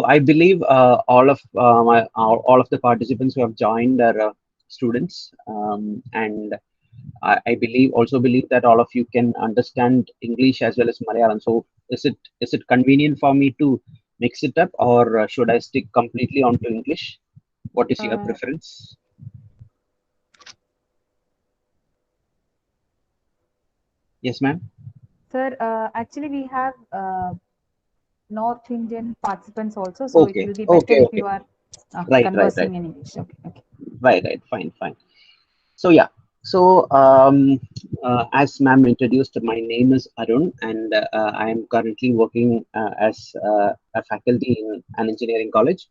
I believe all of the participants who have joined are students, and I believe also believe that all of you can understand English as well as Malayalam. So is it convenient for me to mix it up, or should I stick completely onto English? What is your Uh, preference? Yes, ma'am. Sir, actually, we have North Indian participants also, so it Okay, will be better okay, if okay. you are Right, right, right, conversing in English. Okay, okay. right. Fine, fine. So yeah, so as ma'am introduced, my name is Arun, and I am currently working as a faculty in an engineering college.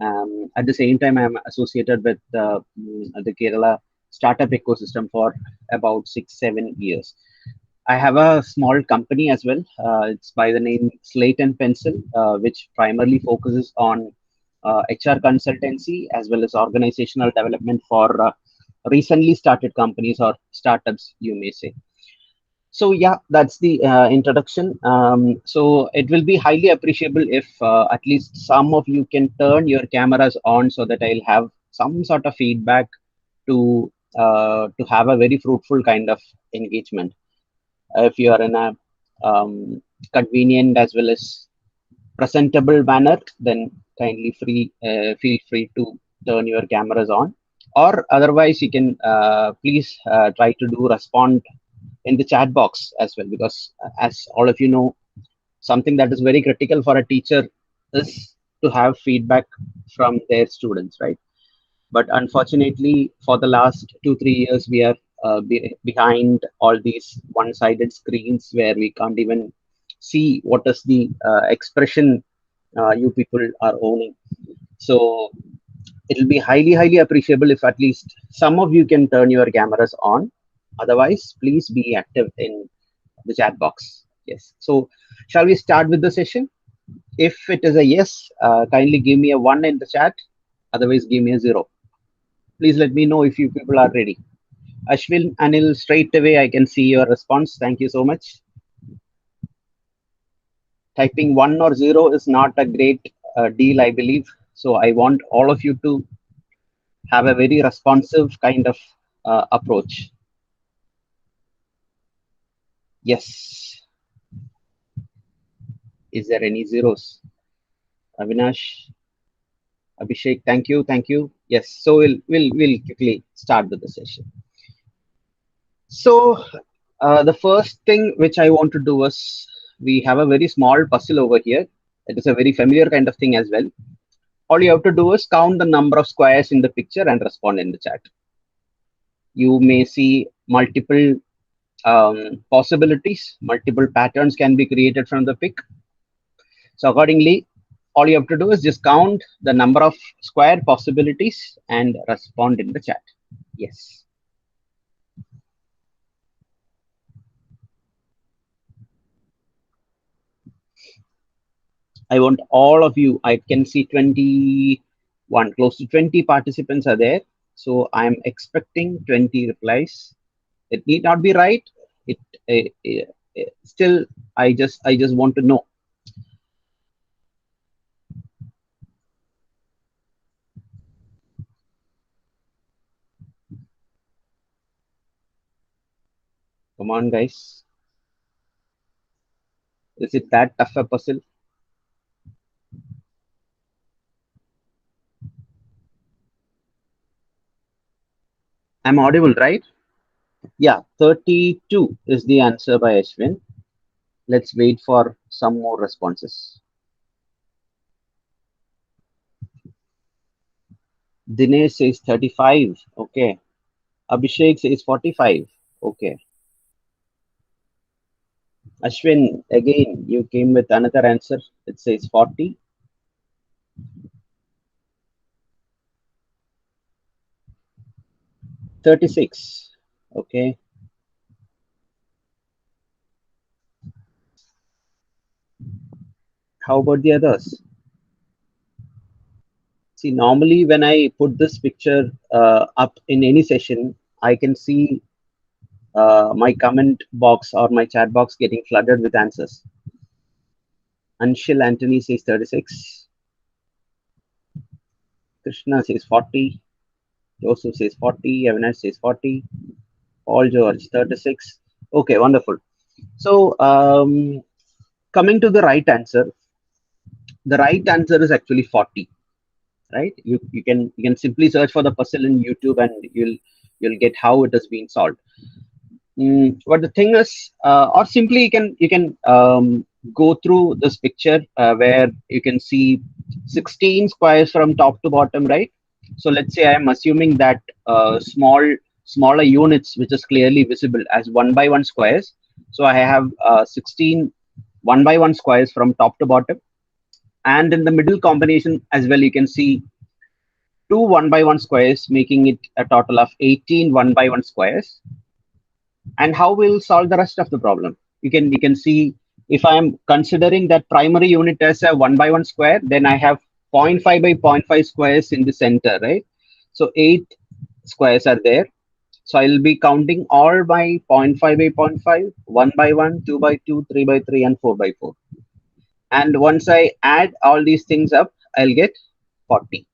At the same time, I am associated with the Kerala startup ecosystem for about 6 7 years. I have a small company as well. It's by the name Slate and Pencil, which primarily focuses on HR consultancy as well as organizational development for recently started companies or startups, you may say. So yeah, that's the introduction. So it will be highly appreciable if at least some of you can turn your cameras on so that I'll have some sort of feedback to have a very fruitful kind of engagement. If you are in a convenient as well as presentable manner, then kindly feel free to turn your cameras on. Or otherwise, you can please try to do respond in the chat box as well, because as all of you know, something that is very critical for a teacher is to have feedback from their students, right? But unfortunately, for the last 2 3 years, we are behind all these one-sided screens where we can't even see what is the expression you people are owning. So it'll be highly appreciable if at least some of you can turn your cameras on. Otherwise, please be active in the chat box. Yes. So shall we start with the session? If it is a yes, kindly give me a one in the chat. Otherwise, give me a zero. Please let me know if you people are ready. Ashwin, Anil, straight away I can see your response. Thank you so much. Typing one or zero is not a great deal, I believe. So I want all of you to have a very responsive kind of approach. Yes. Is there any zeros? Avinash, Abhishek, thank you. Yes. So we'll quickly start with the session. So the first thing which I want to do is we have a very small puzzle over here. It is a very familiar kind of thing as well. All you have to do is count the number of squares in the picture and respond in the chat. You may see multiple possibilities, multiple patterns can be created from the pic. So accordingly, all you have to do is just count the number of square possibilities and respond in the chat. Yes. I want all of you. I can see 21, close to 20 participants are there. So I'm expecting 20 replies. It need not be right. It still, I just want to know. Come on, guys. Is it that tough a puzzle? I'm audible, right? Yeah, 32 is the answer by Ashwin. Let's wait for some more responses. Dinesh says 35. Okay. Abhishek says 45. Okay. Ashwin, again, you came with another answer. It says 40. 36. Okay. How about the others? See, normally when I put this picture up in any session, I can see my comment box or my chat box getting flooded with answers. Anshul Anthony says 36. Krishna says 40. Joseph says 40. Avinash says 40. Paul George 36. Okay, wonderful. So coming to the right answer is actually 40. Right? You can simply search for the puzzle in YouTube and you'll get how it has been solved. But the thing is, or simply you can go through this picture where you can see 16 squares from top to bottom, right? So let's say I am assuming that smaller units, which is clearly visible as 1 by 1 squares. So I have 16 1 by 1 squares from top to bottom, and in the middle combination as well, you can see two 1 by 1 squares, making it a total of 18 1 by 1 squares. And how we'll solve the rest of the problem? You can see, if I am considering that primary unit as a 1 by 1 square, then I have 0.5 by 0.5 squares in the center, right? So 8 squares are there. So I'll be counting all by 0.5 by 0.5, 1 by 1, 2 by 2, 3 by 3, and 4 by 4. And once I add all these things up, I'll get 40,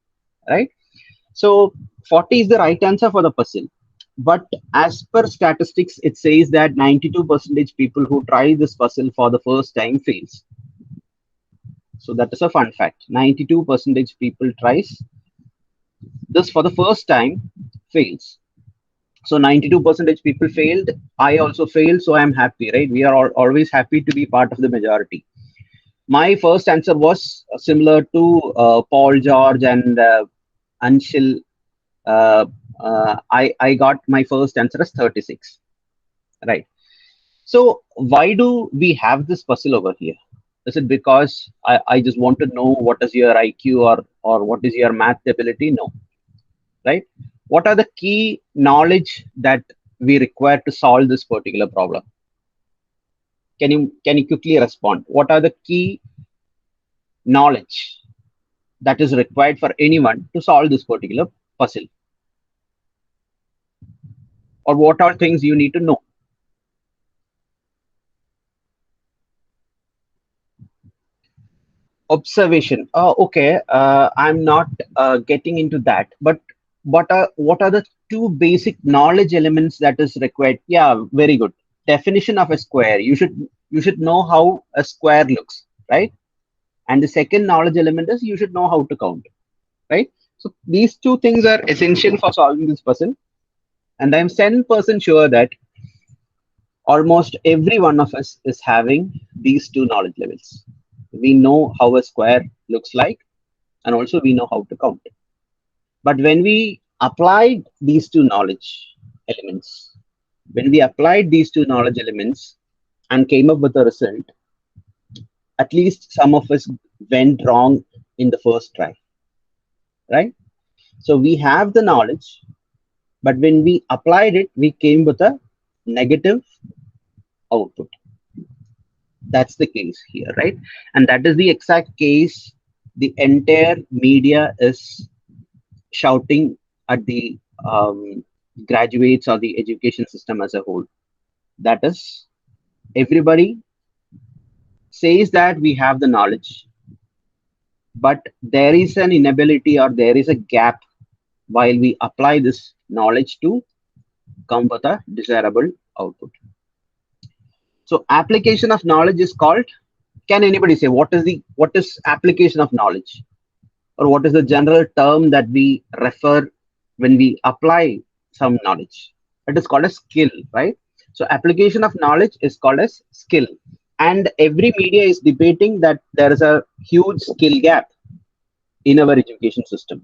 right? So 40 is the right answer for the puzzle. But as per statistics, it says that 92% people who try this puzzle for the first time fails. So that is a fun fact. 92% people tries this for the first time fails. So 92% people failed. I also failed. So I'm happy, right? We are always happy to be part of the majority. My first answer was similar to Paul George and Anshul. I got my first answer as 36, right? So why do we have this puzzle over here? Is it because I just want to know what is your IQ or what is your math ability? No, right? What are the key knowledge that we require to solve this particular problem? Can you quickly respond? What are the key knowledge that is required for anyone to solve this particular puzzle? Or what are things you need to know? Observation. Oh, okay. I'm not getting into that. But what are the two basic knowledge elements that is required? Yeah, very good. Definition of a square. You should know how a square looks, right? And the second knowledge element is you should know how to count, right? So these two things are essential for solving this puzzle. And I'm 10% sure that almost every one of us is having these two knowledge levels. We know how a square looks like, and also we know how to count. But when we applied these two knowledge elements, and came up with a result, at least some of us went wrong in the first try, right? So we have the knowledge, but when we applied it, we came with a negative output. That's the case here, right? And that is the exact case the entire media is shouting at the graduates or the education system as a whole. That is, everybody says that we have the knowledge, but there is an inability or there is a gap while we apply this knowledge to come with a desirable output. So application of knowledge is called, can anybody say what is application of knowledge? Or what is the general term that we refer when we apply some knowledge? It is called a skill, right? So application of knowledge is called as skill. And every media is debating that there is a huge skill gap in our education system.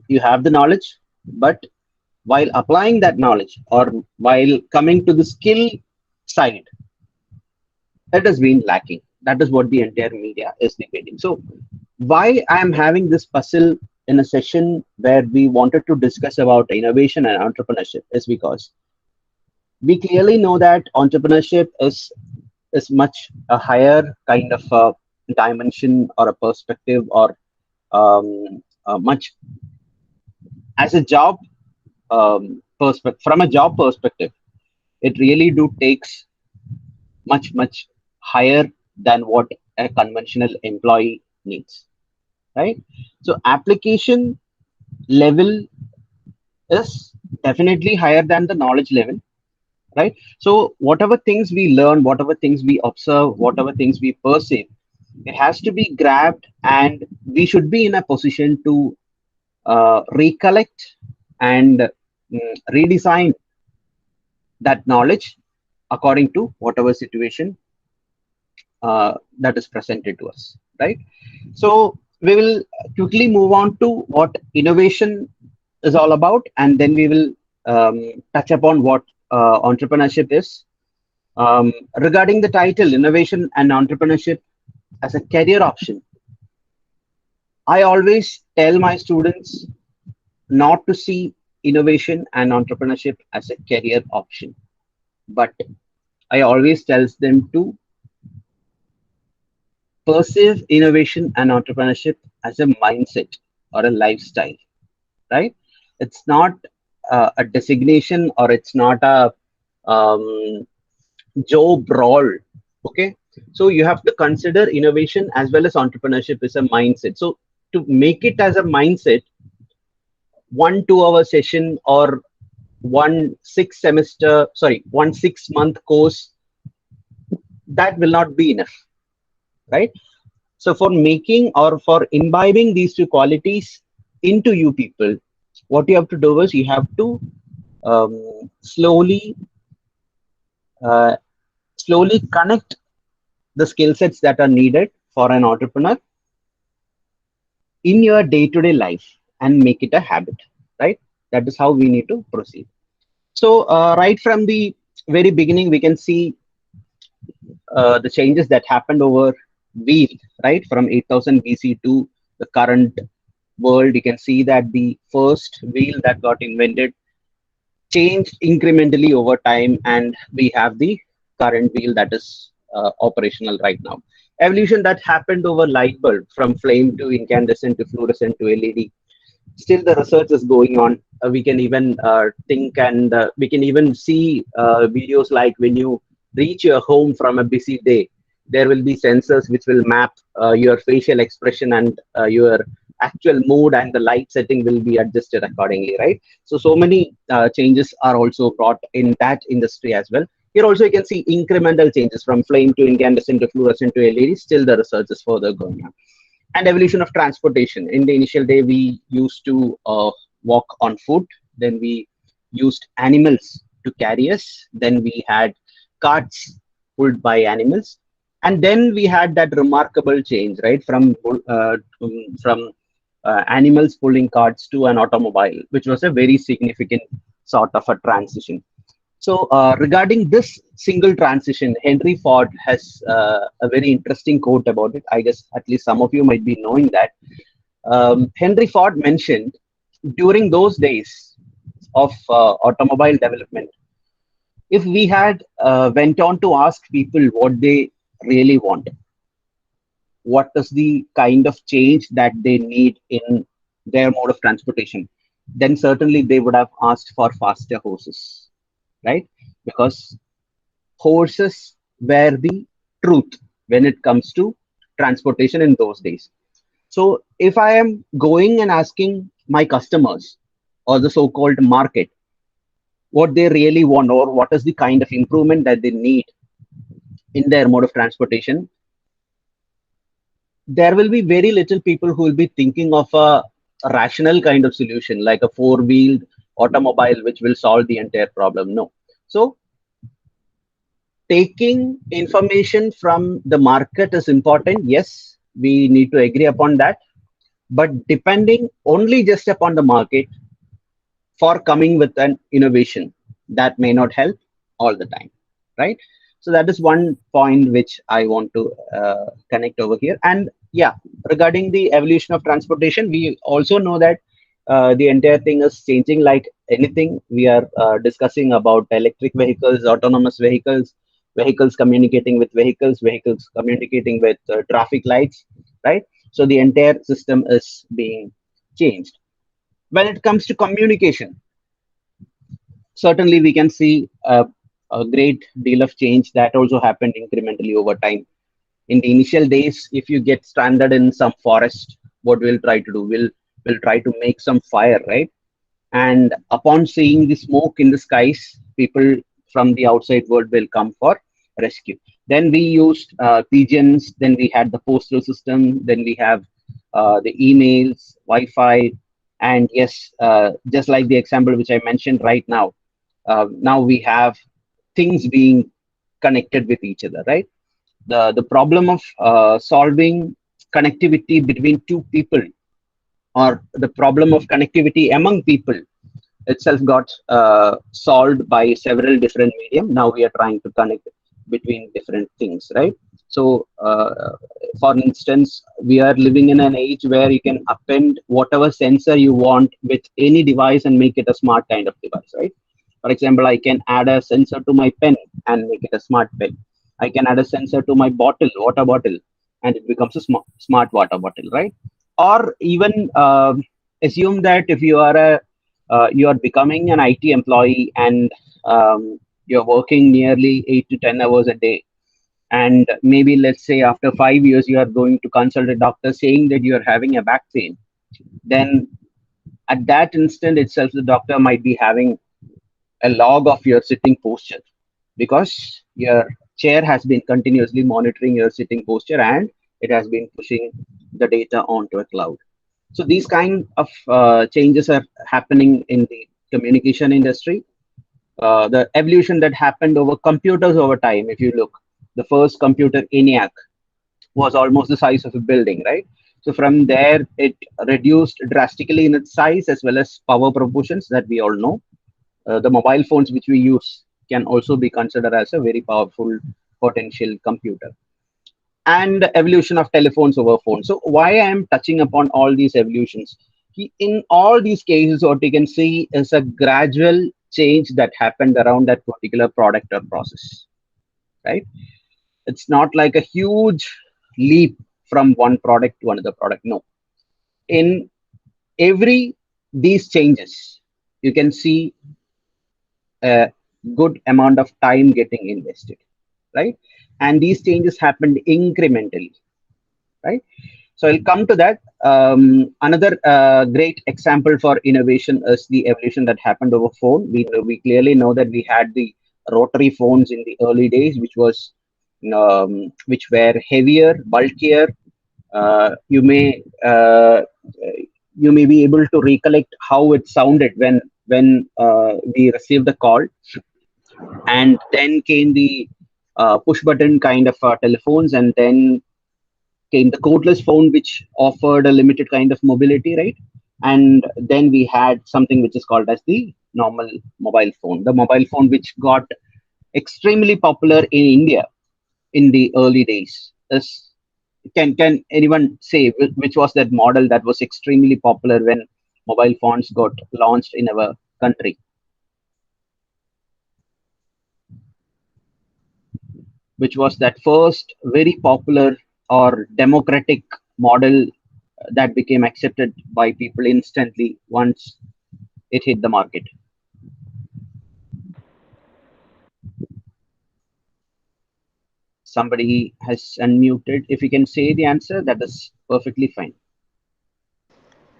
You have the knowledge, but while applying that knowledge or while coming to the skill side, that has been lacking. That is what the entire media is debating. So why I am having this puzzle in a session where we wanted to discuss about innovation and entrepreneurship is because we clearly know that entrepreneurship is much a higher kind of a dimension or a perspective or much as a job perspective. From a job perspective, it really do takes much higher than what a conventional employee needs, right? So application level is definitely higher than the knowledge level, right? So whatever things we learn, whatever things we observe, whatever things we perceive, it has to be grabbed, and we should be in a position to recollect and redesign that knowledge according to whatever situation that is presented to us, right? So we will quickly move on to what innovation is all about, and then we will touch upon what entrepreneurship is. Regarding the title, innovation and entrepreneurship as a career option, I always tell my students not to see innovation and entrepreneurship as a career option, but I always tells them to perceive innovation and entrepreneurship as a mindset or a lifestyle, right? It's not a designation, or it's not a um, job role. Okay, so you have to consider innovation as well as entrepreneurship as a mindset. So to make it as a mindset, 1 2 hour session or 1 6 month course, that will not be enough, right? So for making or for imbibing these two qualities into you people, what you have to do is you have to slowly uh, slowly connect the skill sets that are needed for an entrepreneur in your day-to-day life and make it a habit, right? That is how we need to proceed. So right from the very beginning, we can see the changes that happened over wheel, right? From 8000 BC to the current world, you can see that the first wheel that got invented changed incrementally over time, and we have the current wheel that is operational right now. Evolution that happened over light bulb, from flame to incandescent to fluorescent to LED. Still, the research is going on. We can even think, and we can even see videos like when you reach your home from a busy day, there will be sensors which will map your facial expression, and your actual mood, and the light setting will be adjusted accordingly, right? So many changes are also brought in that industry as well. Here also you can see incremental changes from flame to incandescent to fluorescent to LED. Still, the research is further going on. And evolution of transportation. In the initial day, we used to walk on foot. Then we used animals to carry us. Then we had carts pulled by animals, and then we had that remarkable change, right, from animals pulling carts to an automobile, which was a very significant sort of a transition. So, regarding this single transition, Henry Ford has a very interesting quote about it. I guess at least some of you might be knowing that. Henry Ford mentioned during those days of automobile development, if we had went on to ask people what they really want, what is the kind of change that they need in their mode of transportation, then certainly they would have asked for faster horses, right? Because horses were the truth when it comes to transportation in those days. So if I am going and asking my customers or the so-called market what they really want, or what is the kind of improvement that they need in their mode of transportation, there will be very little people who will be thinking of a rational kind of solution like a four-wheeled automobile which will solve the entire problem. No. So taking information from the market is important. Yes, we need to agree upon that. But depending only just upon the market for coming with an innovation, that may not help all the time, right? So that is one point which I want to connect over here. And yeah, regarding the evolution of transportation, we also know that the entire thing is changing like anything. We are discussing about electric vehicles, autonomous vehicles, vehicles communicating with vehicles, vehicles communicating with traffic lights, right? So the entire system is being changed. When it comes to communication, certainly we can see a great deal of change that also happened incrementally over time. In the initial days, if you get stranded in some forest, what we'll try to do, we'll will try to make some fire, right? And upon seeing the smoke in the skies, people from the outside world will come for rescue. Then we used pigeons, then we had the postal system, then we have the emails, Wi-Fi, and yes, just like the example which I mentioned right now, now we have things being connected with each other, right? The problem of solving connectivity between two people, or the problem of connectivity among people itself, got solved by several different medium. Now we are trying to connect between different things, right? So for instance, we are living in an age where you can append whatever sensor you want with any device and make it a smart kind of device, right? For example, I can add a sensor to my pen and make it a smart pen. I can add a sensor to my bottle, water bottle, and it becomes a smart water bottle, right? Or even assume that if you are a you are becoming an IT employee, and you're working nearly 8 to 10 hours a day. And maybe let's say after 5 years, you are going to consult a doctor saying that you are having a back pain. Then at that instant itself, the doctor might be having a log of your sitting posture, because your chair has been continuously monitoring your sitting posture, and it has been pushing the data onto a cloud. So these kind of changes are happening in the communication industry. The evolution that happened over computers over time, if you look, the first computer ENIAC was almost the size of a building, right? So from there, it reduced drastically in its size as well as power proportions that we all know. The mobile phones which we use can also be considered as a very powerful potential computer. And evolution of telephones over phones. So why I am touching upon all these evolutions? In all these cases, what you can see is a gradual change that happened around that particular product or process, right? It's not like a huge leap from one product to another product. No, in every these changes, you can see a good amount of time getting invested, right? And these changes happened incrementally, right? So I'll come to that. Another great example for innovation is the evolution that happened over phone. We clearly know that we had the rotary phones in the early days, which were heavier, bulkier. You may be able to recollect how it sounded when we received the call. And then came the push button kind of telephones, and then came the cordless phone, which offered a limited kind of mobility, right? And then we had something which is called as the normal mobile phone. The mobile phone which got extremely popular in India in the early days. Can anyone say which was that model that was extremely popular when mobile phones got launched in our country? Which was that first very popular or democratic model that became accepted by people instantly once it hit the market? Somebody has unmuted. If you can say the answer, that is perfectly fine.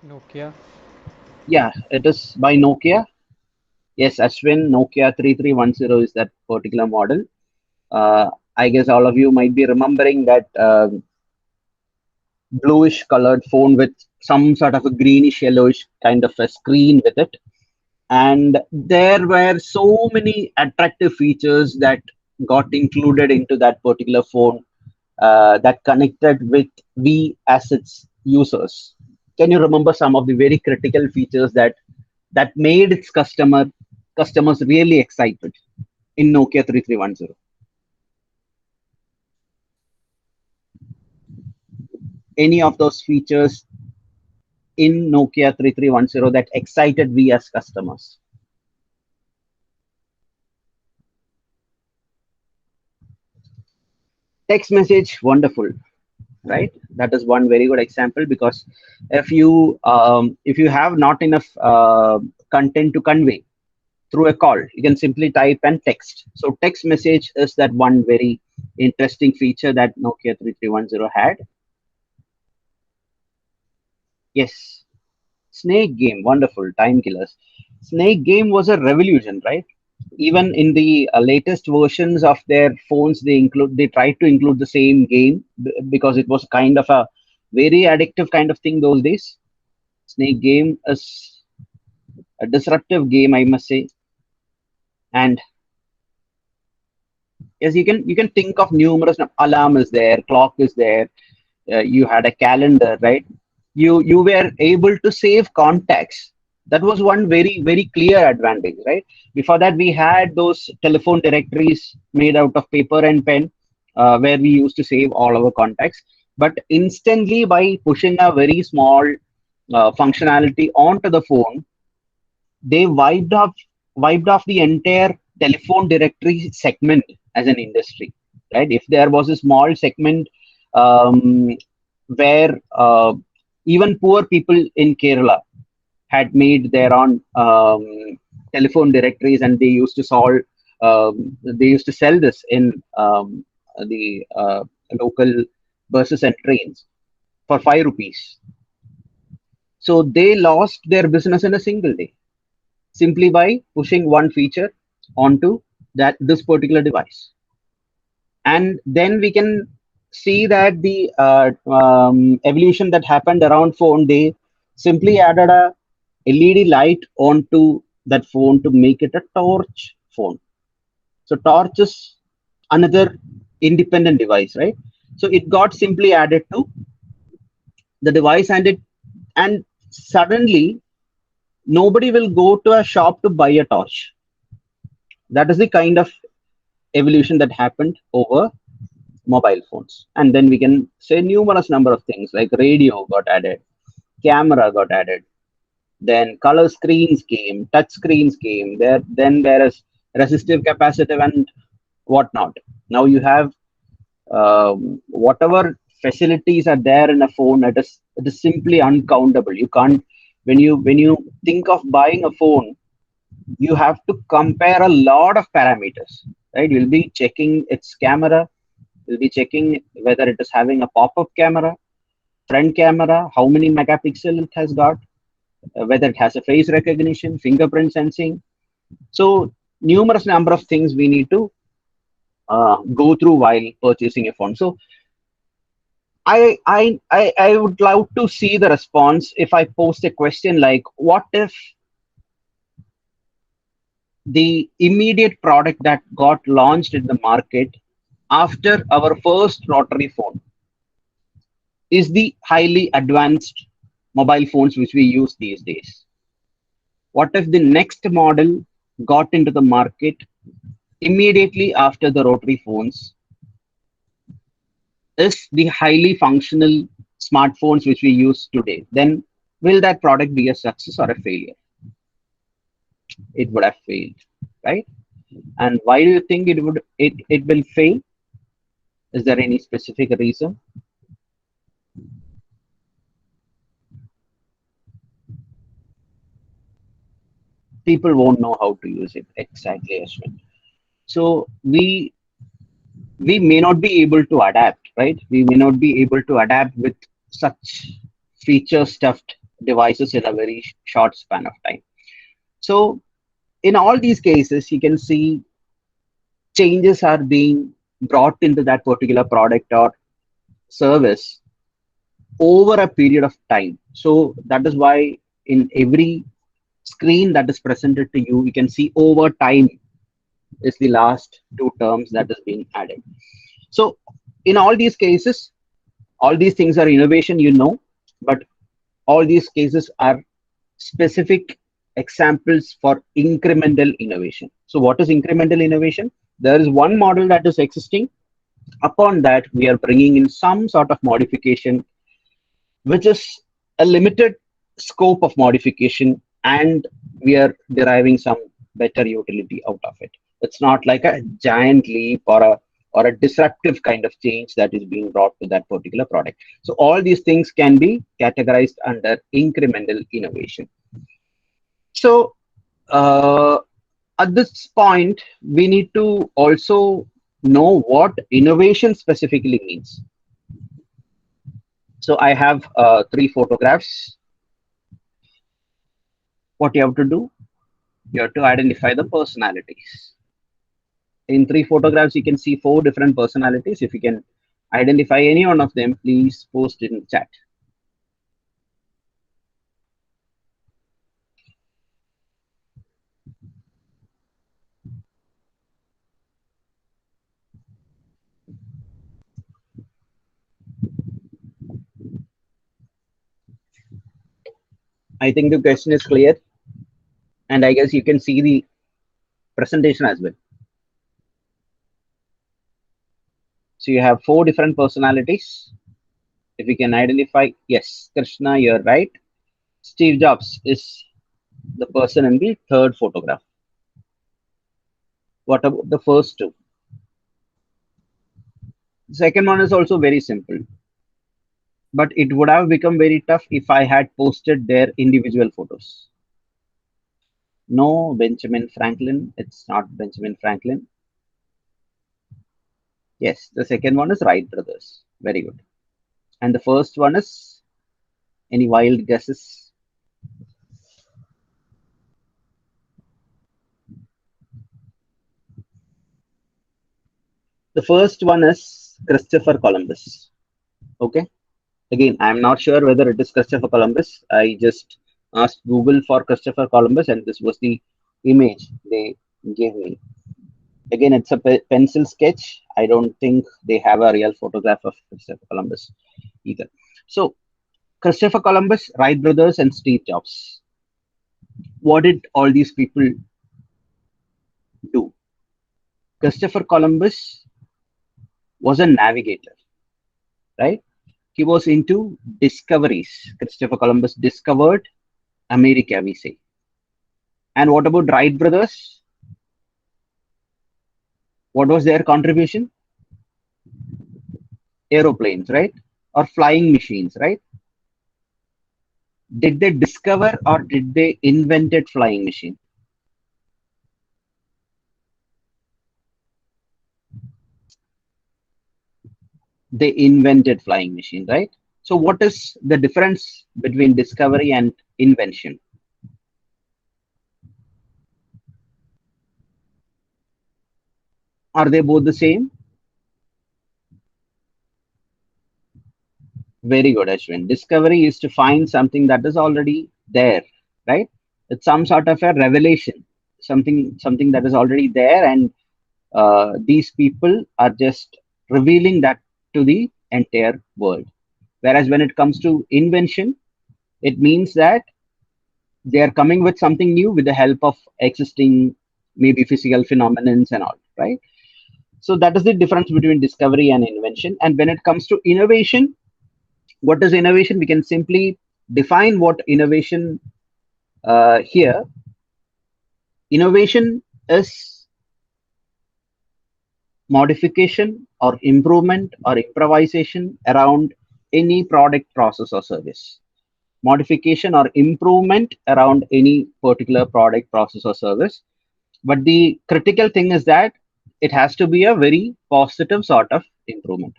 Nokia. Yeah, it is by Nokia. Yes, Ashwin, Nokia 3310 is that particular model. I guess all of you might be remembering that bluish colored phone with some sort of a greenish yellowish kind of a screen with it. And there were so many attractive features that got included into that particular phone, that connected with we as its users. Can you remember some of the very critical features that made its customers really excited in Nokia 3310? Any of those features in Nokia 3310 that excited we as customers? Text message, wonderful, right? That is one very good example, because if you have not enough content to convey through a call, you can simply type and text. So text message is that one very interesting feature that Nokia 3310 had. Yes. Snake Game, wonderful, time killers. Snake Game was a revolution, right? Even in the latest versions of their phones, they tried to include the same game because it was kind of a very addictive kind of thing those days. Snake Game is a disruptive game, I must say. And yes, you can think of numerous alarm is there, clock is there. You had a calendar, right? You were able to save contacts. That was one very clear advantage, right? Before that, we had those telephone directories made out of paper and pen, where we used to save all our contacts. But instantly, by pushing a very small functionality onto the phone, they wiped off the entire telephone directory segment as an industry, right? If there was a small segment, where even poor people in Kerala had made their own telephone directories, and they used to sell this in the local buses and trains for 5 rupees. So they lost their business in a single day, simply by pushing one feature onto that this particular device. And then we can see that the evolution that happened around phone, they simply added a LED light onto that phone to make it a torch phone. So torch is another independent device, right? So it got simply added to the device, and suddenly nobody will go to a shop to buy a torch. That is the kind of evolution that happened over mobile phones. And then we can say numerous number of things like radio got added, camera got added, then color screens came, touch screens came, there is resistive, capacitive, and whatnot. Now you have whatever facilities are there in a phone, it is simply uncountable. You can't, when you think of buying a phone, you have to compare a lot of parameters, right? You'll be checking its camera, you'll be checking whether it is having a pop-up camera, front camera, how many megapixel it has got, whether it has a face recognition, fingerprint sensing. So numerous number of things we need to go through while purchasing a phone. So I would love to see the response if I post a question like, what if the immediate product that got launched in the market after our first rotary phone is the highly advanced mobile phones which we use these days? What if the next model got into the market immediately after the rotary phones is the highly functional smartphones which we use today? Then will that product be a success or a failure? It would have failed, right? And why do you think it will fail? Is there any specific reason? People won't know how to use it exactly as well. So we may not be able to adapt, right? We may not be able to adapt with such feature stuffed devices in a very short span of time. So in all these cases, you can see changes are being brought into that particular product or service over a period of time. So that is why in every screen that is presented to you, you can see over time is the last two terms that is being added. So in all these cases, all these things are innovation, but all these cases are specific examples for incremental innovation. So what is incremental innovation? There is one model that is existing. Upon that, we are bringing in some sort of modification, which is a limited scope of modification, and we are deriving some better utility out of it. It's not like a giant leap or a disruptive kind of change that is being brought to that particular product. So all these things can be categorized under incremental innovation. So at this point, we need to also know what innovation specifically means. So I have three photographs. What you have to do? You have to identify the personalities. In 3 photographs, you can see 4 different personalities. If you can identify any one of them, please post it in the chat. I think the question is clear, and I guess you can see the presentation as well. So you have 4 different personalities. If you can identify, yes, Krishna, you're right. Steve Jobs is the person in the 3rd photograph. What about the first 2? The second one is also very simple, but it would have become very tough if I had posted their individual photos. No, Benjamin Franklin. It's not Benjamin Franklin. Yes, the second one is Wright brothers. Very good. And the first one is, any wild guesses? The first one is Christopher Columbus. Okay. Again, I'm not sure whether it is Christopher Columbus. I just asked Google for Christopher Columbus, and this was the image they gave me. Again, it's a pencil sketch. I don't think they have a real photograph of Christopher Columbus either. So, Christopher Columbus, Wright brothers, and Steve Jobs. What did all these people do? Christopher Columbus was a navigator, right? He was into discoveries. Christopher Columbus discovered America, we say. And what about Wright brothers? What was their contribution? Aeroplanes, right? Or flying machines, right? Did they discover or did they invented flying machine? They invented flying machine, right? So what is the difference between discovery and invention? Are they both the same? Very good, Ashwin. Discovery is to find something that is already there, right? It's some sort of a revelation, something that is already there, and these people are just revealing that to the entire world. Whereas when it comes to invention, it means that they are coming with something new with the help of existing, maybe physical phenomenons and all, right? So that is the difference between discovery and invention. And when it comes to innovation, what is innovation? We can simply define what innovation here. Innovation is modification or improvement or improvisation around any product, process, or service. Modification or improvement around any particular product, process, or service. But the critical thing is that it has to be a very positive sort of improvement.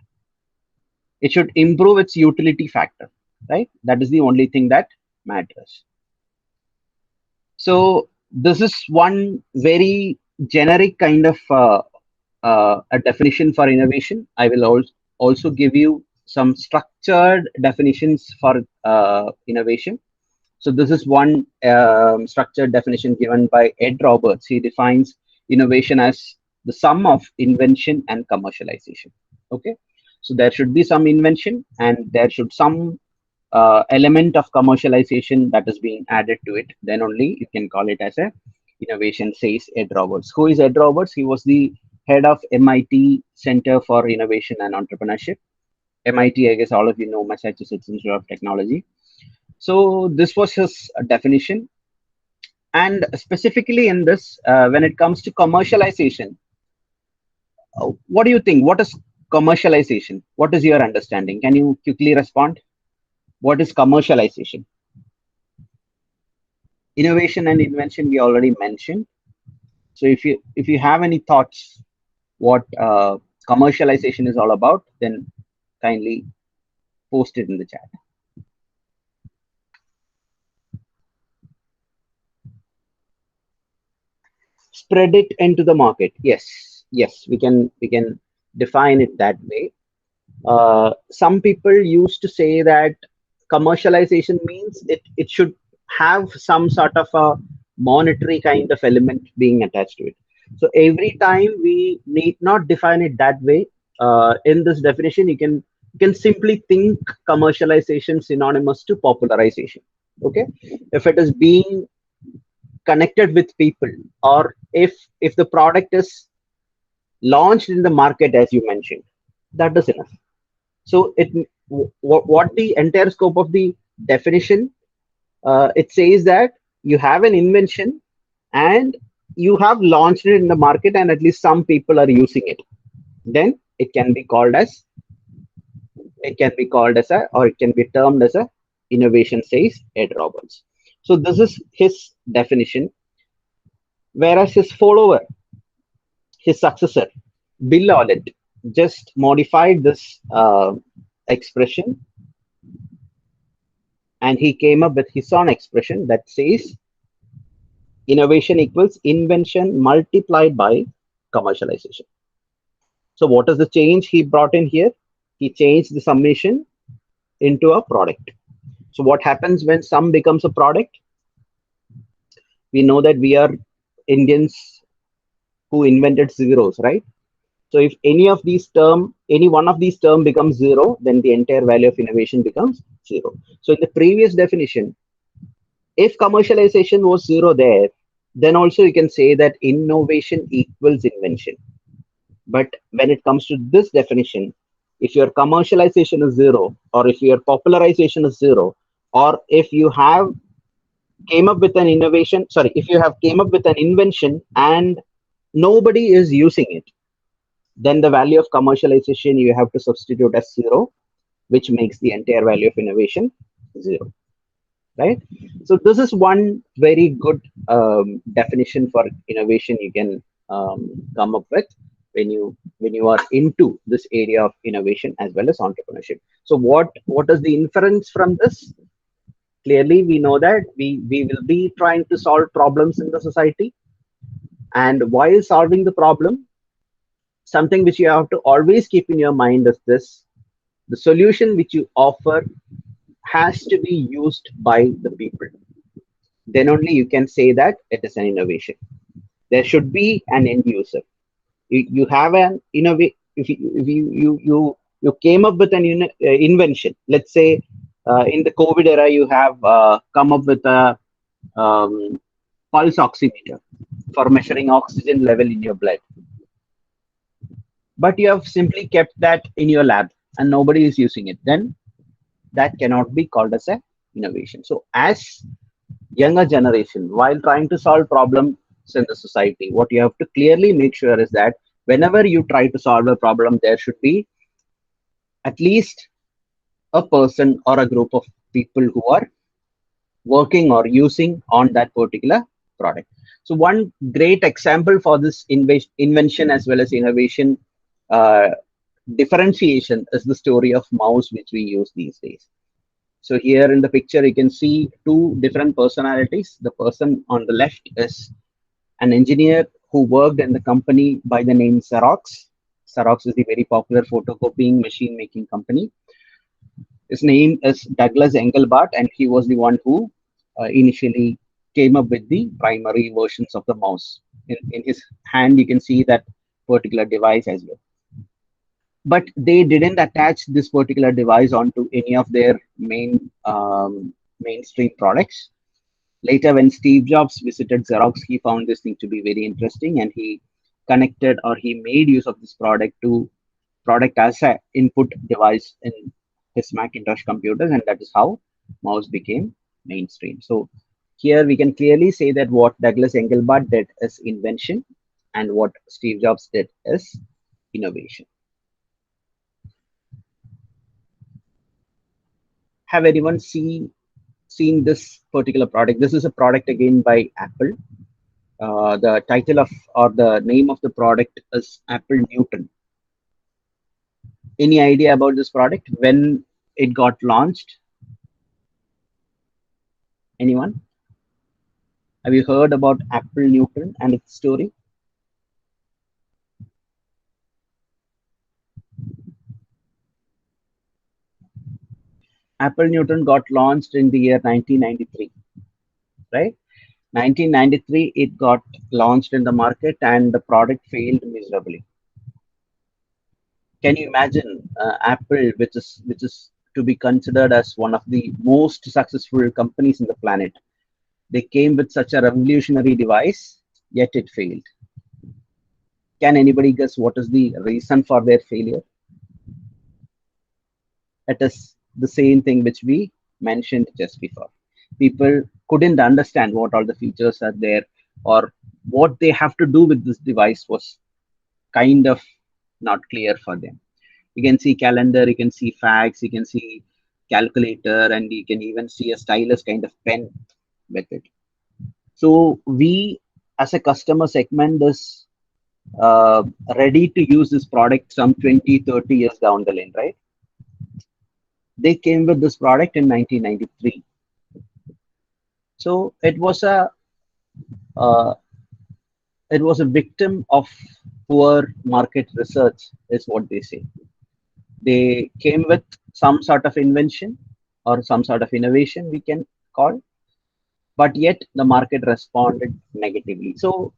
It should improve its utility factor, right? That is the only thing that matters. So this is one very generic kind of a definition for innovation. I will also give you some structured definitions for innovation. So this is one structured definition given by Ed Roberts. He defines innovation as the sum of invention and commercialization. Okay, so there should be some invention and there should some element of commercialization that is being added to it. Then only you can call it as a innovation, says Ed Roberts. Who is Ed Roberts? He was the head of MIT Center for Innovation and Entrepreneurship. MIT, I guess all of you know, Massachusetts Institute of Technology. So this was his definition. And specifically in this, when it comes to commercialization, what do you think? What is commercialization? What is your understanding? Can you quickly respond? What is commercialization? Innovation and invention we already mentioned. So if you have any thoughts what commercialization is all about, then kindly post it in the chat. spread it into the market. Yes, yes, we can define it that way. Some people used to say that commercialization means it should have some sort of a monetary kind of element being attached to it. So every time we need not define it that way. In this definition, you can simply think commercialization synonymous to popularization. Okay, if it is being connected with people, or if the product is launched in the market as you mentioned, that is enough. So what the entire scope of the definition, it says that you have an invention and you have launched it in the market and at least some people are using it, then it can be called as a, or it can be termed as a innovation, says Ed Roberts. So this is his definition, whereas his follower, his successor, Bill Olet, just modified this expression, and he came up with his own expression that says innovation equals invention multiplied by commercialization. So what is the change he brought in here? He changed the summation into a product. So what happens when sum becomes a product? We know that we are Indians who invented zeros, right? So if any one of these term becomes zero, then the entire value of innovation becomes zero. So in the previous definition, if commercialization was zero there, then also you can say that innovation equals invention. But when it comes to this definition, if your commercialization is zero, or if your popularization is zero, or if you have came up with an innovation, sorry, if you have came up with an invention and nobody is using it, then the value of commercialization you have to substitute as zero, which makes the entire value of innovation zero, right? So this is one very good definition for innovation you can come up with when you are into this area of innovation as well as entrepreneurship. So what is the inference from this? Clearly, we know that we will be trying to solve problems in the society, and while solving the problem, something which you have to always keep in your mind is this: the solution which you offer has to be used by the people. Then only you can say that it is an innovation. There should be an end user. You have an innovate. If you came up with an invention. Let's say in the COVID era, you have come up with a um, pulse oximeter for measuring oxygen level in your blood, but you have simply kept that in your lab and nobody is using it. Then that cannot be called as a innovation. So as younger generation, while trying to solve problems in the society, what you have to clearly make sure is that whenever you try to solve a problem, there should be at least a person or a group of people who are working or using on that particular product. So one great example for this invention as well as innovation uh, differentiation is the story of mouse, which we use these days. So here in the picture, you can see two different personalities. The person on the left is an engineer who worked in the company by the name Xerox. Xerox is the very popular photocopying machine making company. His name is Douglas Engelbart, and he was the one who initially came up with the primary versions of the mouse. In his hand, you can see that particular device as well. But they didn't attach this particular device onto any of their mainstream products. Later, when Steve Jobs visited Xerox, he found this thing to be very interesting, and he connected, or he made use of this product as an input device in his Macintosh computers, and that is how mouse became mainstream. So here we can clearly say that what Douglas Engelbart did is invention, and what Steve Jobs did is innovation. Have anyone seen this particular product? This is a product again by Apple. The title of, or the name of the product is Apple Newton. Any idea about this product? When it got launched? Anyone? Have you heard about Apple Newton and its story? Apple Newton got launched in the year 1993, right? 1993, it got launched in the market and the product failed miserably. Can you imagine Apple, which is to be considered as one of the most successful companies in the planet? They came with such a revolutionary device, yet it failed. Can anybody guess what is the reason for their failure? It is the same thing which we mentioned just before. People couldn't understand what all the features are there, or what they have to do with this device was kind of not clear for them. You can see calendar, you can see facts, you can see calculator, and you can even see a stylus kind of pen with it. So we as a customer segment is uh, ready to use this product some 20, 30 years down the line, right? They came with this product in 1993. So uh, it was a victim of poor market research, is what they say. They came with some sort of invention or some sort of innovation, we can call, but yet the market responded negatively. So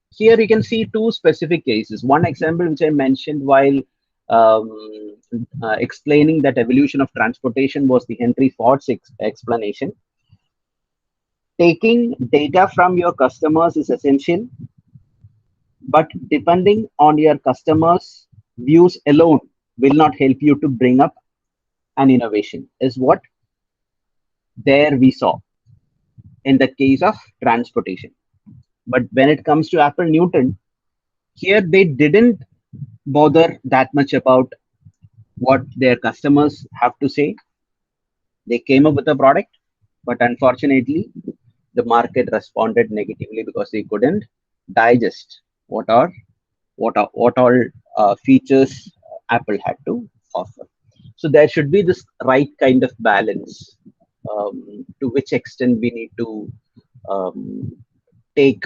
here you can see two specific cases. One example which I mentioned while explaining that evolution of transportation was the Henry Ford's explanation. Taking data from your customers is essential, but depending on your customers' views alone will not help you to bring up an innovation, is what there we saw in the case of transportation. But when it comes to Apple Newton, here they didn't bother that much about what their customers have to say. They came up with a product, but unfortunately, the market responded negatively because they couldn't digest what all features Apple had to offer. So there should be this right kind of balance. To which extent we need to um, take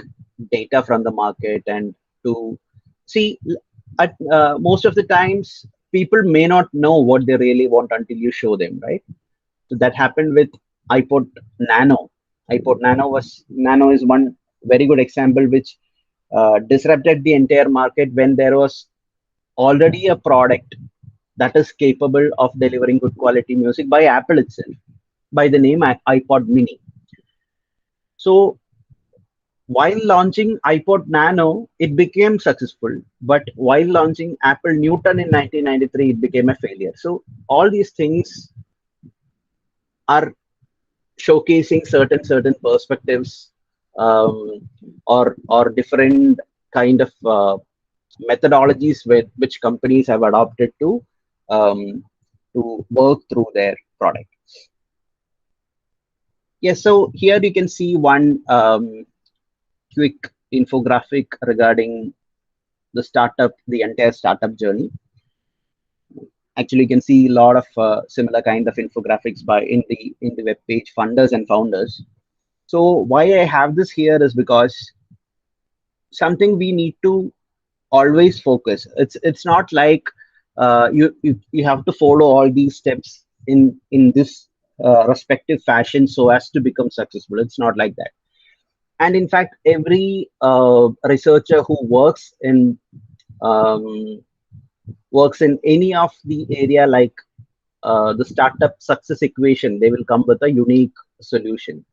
data from the market and to see at most of the times people may not know what they really want until you show them, right? So that happened with iPod Nano. iPod Nano is one very good example which disrupted the entire market when there was already a product that is capable of delivering good quality music by Apple itself, by the name iPod Mini. So while launching iPod Nano, it became successful. But while launching Apple Newton in 1993, it became a failure. So all these things are showcasing certain perspectives, or different kind of methodologies which companies have adopted to work through their product. Yes, so here you can see one quick infographic regarding the entire startup journey. Actually, you can see a lot of similar kind of infographics in the web page Funders and Founders. So why I have this here is because something we need to always focus. It's not like you have to follow all these steps in this respective fashion so as to become successful. It's not like that. And in fact, every researcher who um, works in any of the area like the startup success equation, they will come with a unique solution,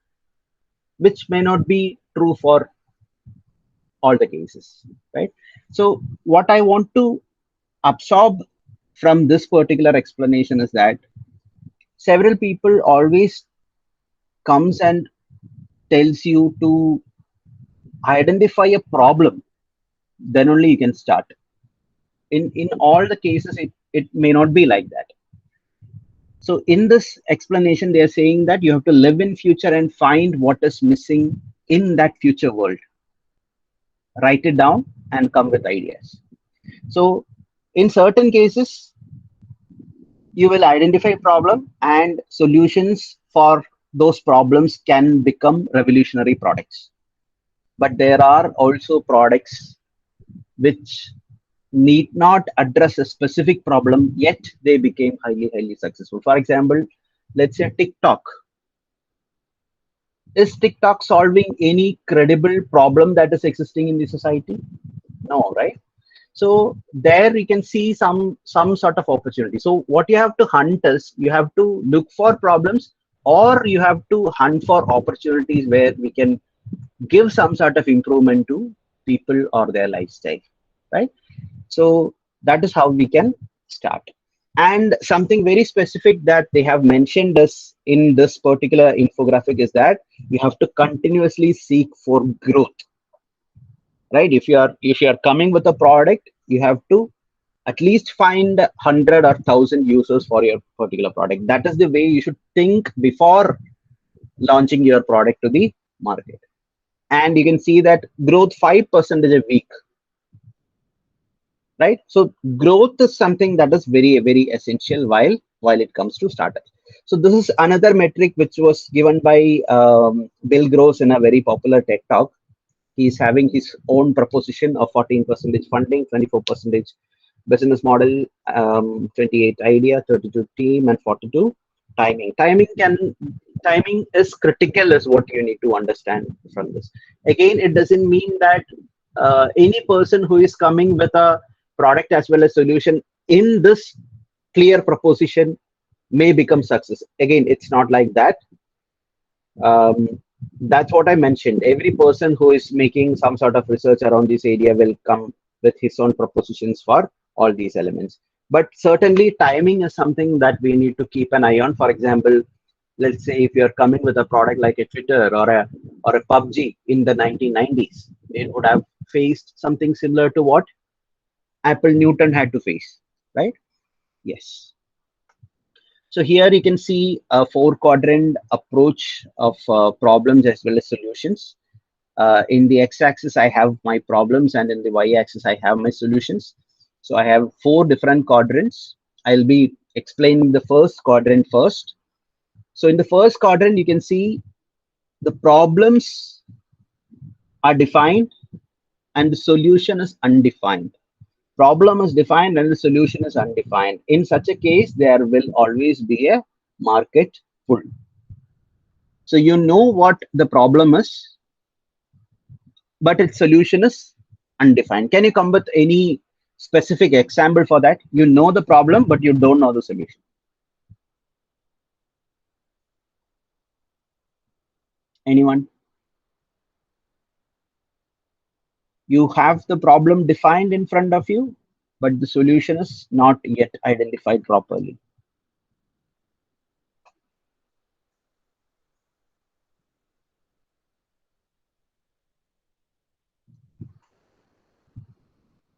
which may not be true for all the cases, right? So what I want to absorb from this particular explanation is that several people always comes and tells you to identify a problem, then only you can start. In all the cases, it may not be like that. So in this explanation, they are saying that you have to live in future and find what is missing in that future world. Write it down and come with ideas. So in certain cases, you will identify a problem and solutions for those problems can become revolutionary products. But there are also products which need not address a specific problem, yet they became highly successful. For example, let's say TikTok. Is TikTok solving any credible problem that is existing in the society? No, right? So there we can see some sort of opportunity. So what you have to hunt is, you have to look for problems, or you have to hunt for opportunities where we can give some sort of improvement to people or their lifestyle, right? So that is how we can start. And something very specific that they have mentioned us in this particular infographic is that you have to continuously seek for growth, right? If you are coming with a product, you have to at least find 100 or 1,000 users for your particular product. That is the way you should think before launching your product to the market. And you can see that growth 5% a week, right? So growth is something that is very very essential while it comes to startups. So this is another metric which was given by Bill Gross in a very popular TED talk. He's having his own proposition of 14% funding, 24% business model, 28 idea, 32 team, and 42 timing. Timing is critical, is what you need to understand from this. Again, it doesn't mean that any person who is coming with a product as well as solution in this clear proposition may become success. Again, it's not like that. um, that's what I mentioned. Every person who is making some sort of research around this area will come with his own propositions for all these elements. But certainly, timing is something that we need to keep an eye on. For example, let's say if you're coming with a product like a Twitter or a PUBG in the 1990s, it would have faced something similar to what Apple Newton had to face, right? Yes. So here you can see a four quadrant approach of problems as well as solutions. In the x-axis, I have my problems, and in the y-axis, I have my solutions. So I have four different quadrants. I'll be explaining the first quadrant first. So in the first quadrant, you can see the problems are defined and the solution is undefined. Problem is defined and the solution is undefined. In such a case, there will always be a market pull. So you know what the problem is, but its solution is undefined. Can you come with any specific example for that? You know the problem, but you don't know the solution. Anyone? You have the problem defined in front of you, but the solution is not yet identified properly.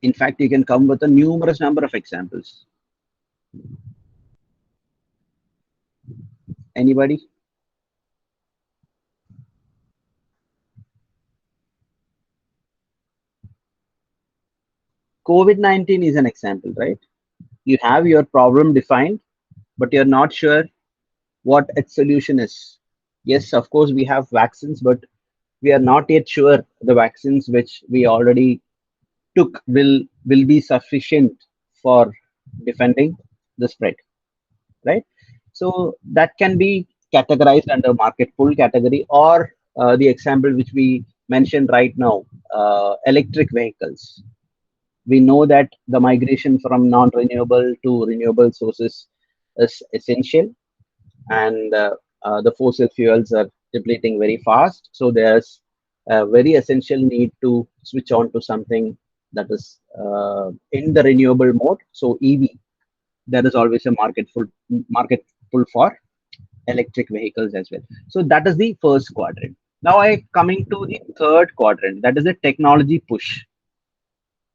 In fact, you can come with a numerous number of examples. Anybody? COVID-19 is an example, right? You have your problem defined, but you're not sure what its solution is. Yes, of course, we have vaccines, but we are not yet sure the vaccines which we already took will be sufficient for defending the spread, right? So that can be categorized under market pull category, or the example which we mentioned right now, electric vehicles. We know that the migration from non-renewable to renewable sources is essential, and the fossil fuels are depleting very fast. So there's a very essential need to switch on to something that is in the renewable mode. So EV, there is always a market pull for electric vehicles as well. So that is the first quadrant. Now I coming to the third quadrant, that is the technology push,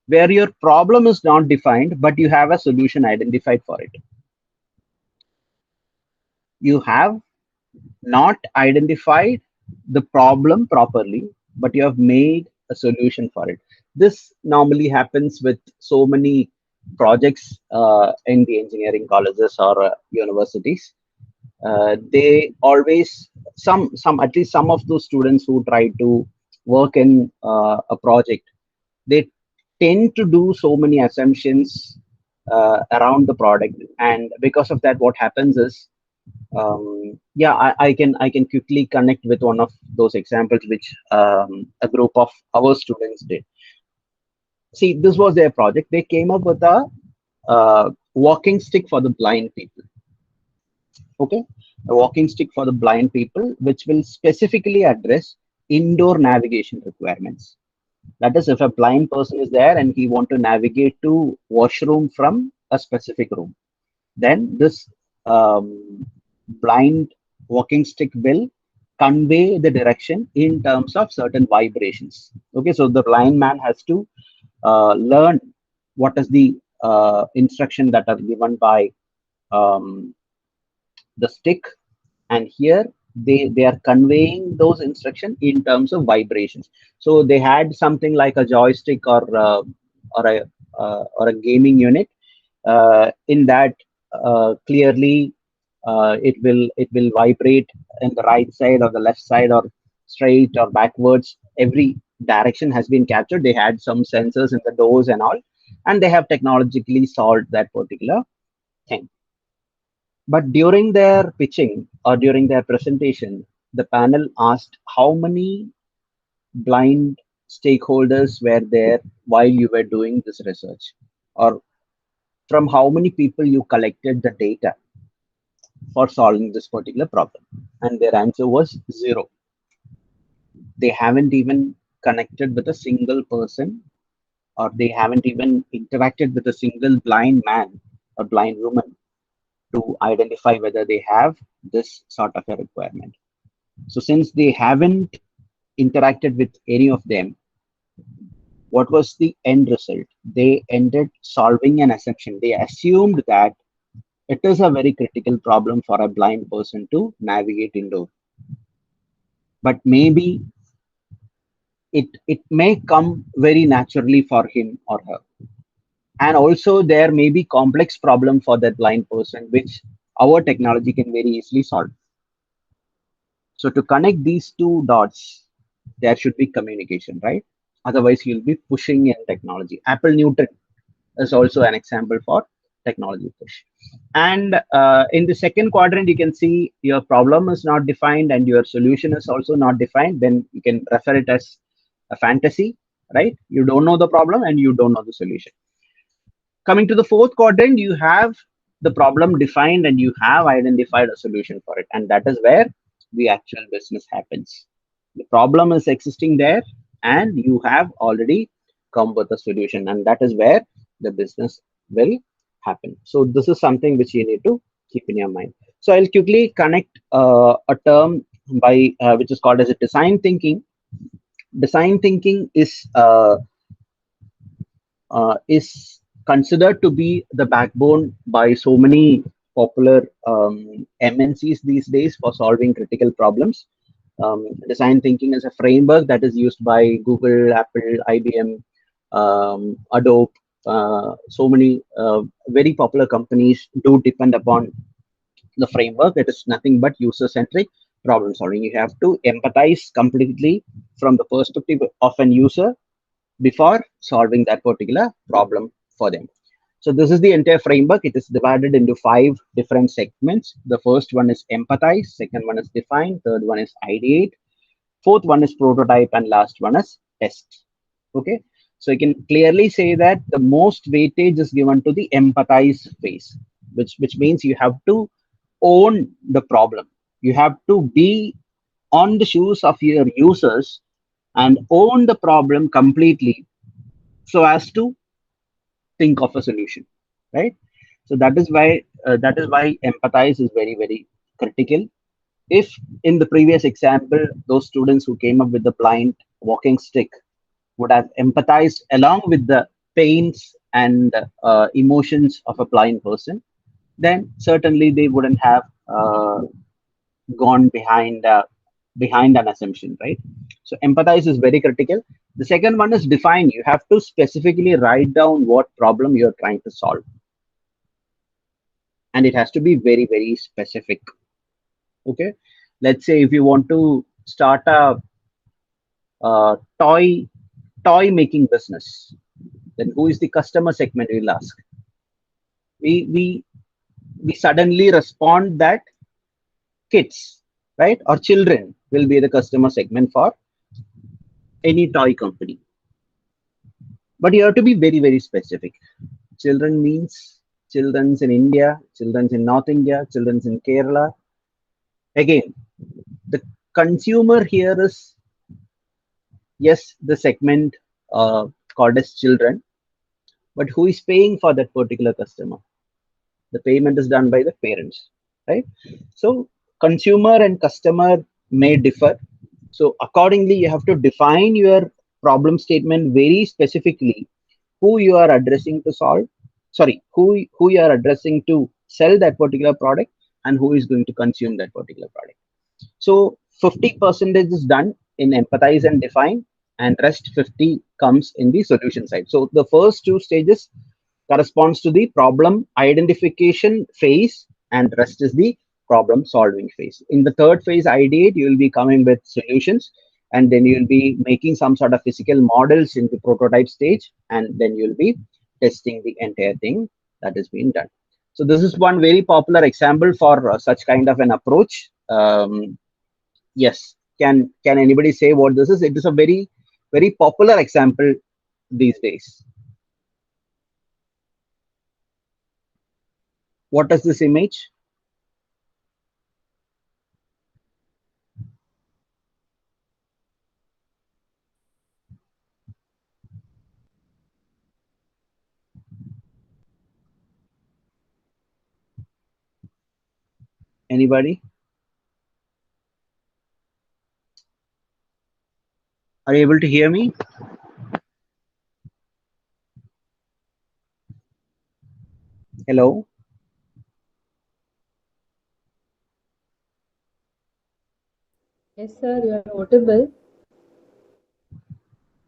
where your problem is not defined, but you have a solution identified for it. You have not identified the problem properly, but you have made a solution for it. This normally happens with so many projects in the engineering colleges or universities. They always, some at least some of those students who try to work in a project, they tend to do so many assumptions around the product, and because of that, what happens is Yeah, I can quickly connect with one of those examples which a group of our students did. See, this was their project. They came up with a walking stick for the blind people. Okay, a walking stick for the blind people, which will specifically address indoor navigation requirements. That is, if a blind person is there and he want to navigate to washroom from a specific room, then this blind walking stick will convey the direction in terms of certain vibrations. Okay, so the blind man has to learn what is the instruction that are given by um, the stick, and here they are conveying those instructions in terms of vibrations. So they had something like a joystick or a or a gaming unit. In that, clearly it will vibrate in the right side or the left side or straight or backwards. Every direction has been captured. They had some sensors in the doors and all, and they have technologically solved that particular thing. But during their pitching or during their presentation, the panel asked how many blind stakeholders were there while you were doing this research, or from how many people you collected the data for solving this particular problem. And their answer was zero. They haven't even connected with a single person, or they haven't even interacted with a single blind man or blind woman to identify whether they have this sort of a requirement. So since they haven't interacted with any of them, what was the end result? They ended solving an assumption. They assumed that it is a very critical problem for a blind person to navigate indoor. But maybe it may come very naturally for him or her. And also there may be complex problem for that blind person, which our technology can very easily solve. So to connect these two dots, there should be communication, right? Otherwise, you'll be pushing in technology. Apple Newton is also an example for technology push. And in the second quadrant, you can see your problem is not defined and your solution is also not defined. Then you can refer it as a fantasy, right? You don't know the problem and you don't know the solution. Coming to the fourth quadrant, you have the problem defined and you have identified a solution for it. And that is where the actual business happens. The problem is existing there and you have already come with a solution. And that is where the business will happen. So this is something which you need to keep in your mind. So I'll quickly connect a term by which is called as a design thinking. Design thinking is considered to be the backbone by so many popular MNCs these days for solving critical problems. Design thinking is a framework that is used by Google, Apple, IBM, Adobe. So many very popular companies do depend upon the framework. It is nothing but user-centric problem solving. You have to empathize completely from the perspective of an user before solving that particular problem for them. So this is the entire framework. It is divided into 5 different segments. The first one is empathize, second one is define, third one is ideate, fourth one is prototype, and last one is test. Okay, so you can clearly say that the most weightage is given to the empathize phase, which means you have to own the problem. You have to be on the shoes of your users and own the problem completely so as to think of a solution, right? So that is why empathize is very very critical. If in the previous example those students who came up with the blind walking stick would have empathized along with the pains and emotions of a blind person, then certainly they wouldn't have gone behind an assumption, right? So empathize is very critical. The second one is define. You have to specifically write down what problem you're trying to solve, and it has to be very very specific. Okay, let's say if you want to start a uh, toy toy making business, then who is the customer segment? We'll ask. We we we suddenly respond that kids, right? Or children will be the customer segment for any toy company. But you have to be very, very specific. Children means children's in India, children's in North India, children's in Kerala. Again, the consumer here is, yes, the segment called as children, but who is paying for that particular customer? The payment is done by the parents, right? So consumer and customer may differ. So accordingly, you have to define your problem statement very specifically, who you are addressing to solve, sorry, who you are addressing to sell that particular product, and who is going to consume that particular product. So 50% is done in empathize and define, and rest 50 comes in the solution side. So the first two stages corresponds to the problem identification phase, and rest is the problem solving phase. In the third phase, ideate, you will be coming with solutions, and then you will be making some sort of physical models into prototype stage, and then you will be testing the entire thing that is being done. So this is one very popular example for such kind of an approach. Yes, can anybody say what this is? It is a very, very popular example these days. What is this image? Anybody? Are you able to hear me? Hello? Yes, sir, you are audible.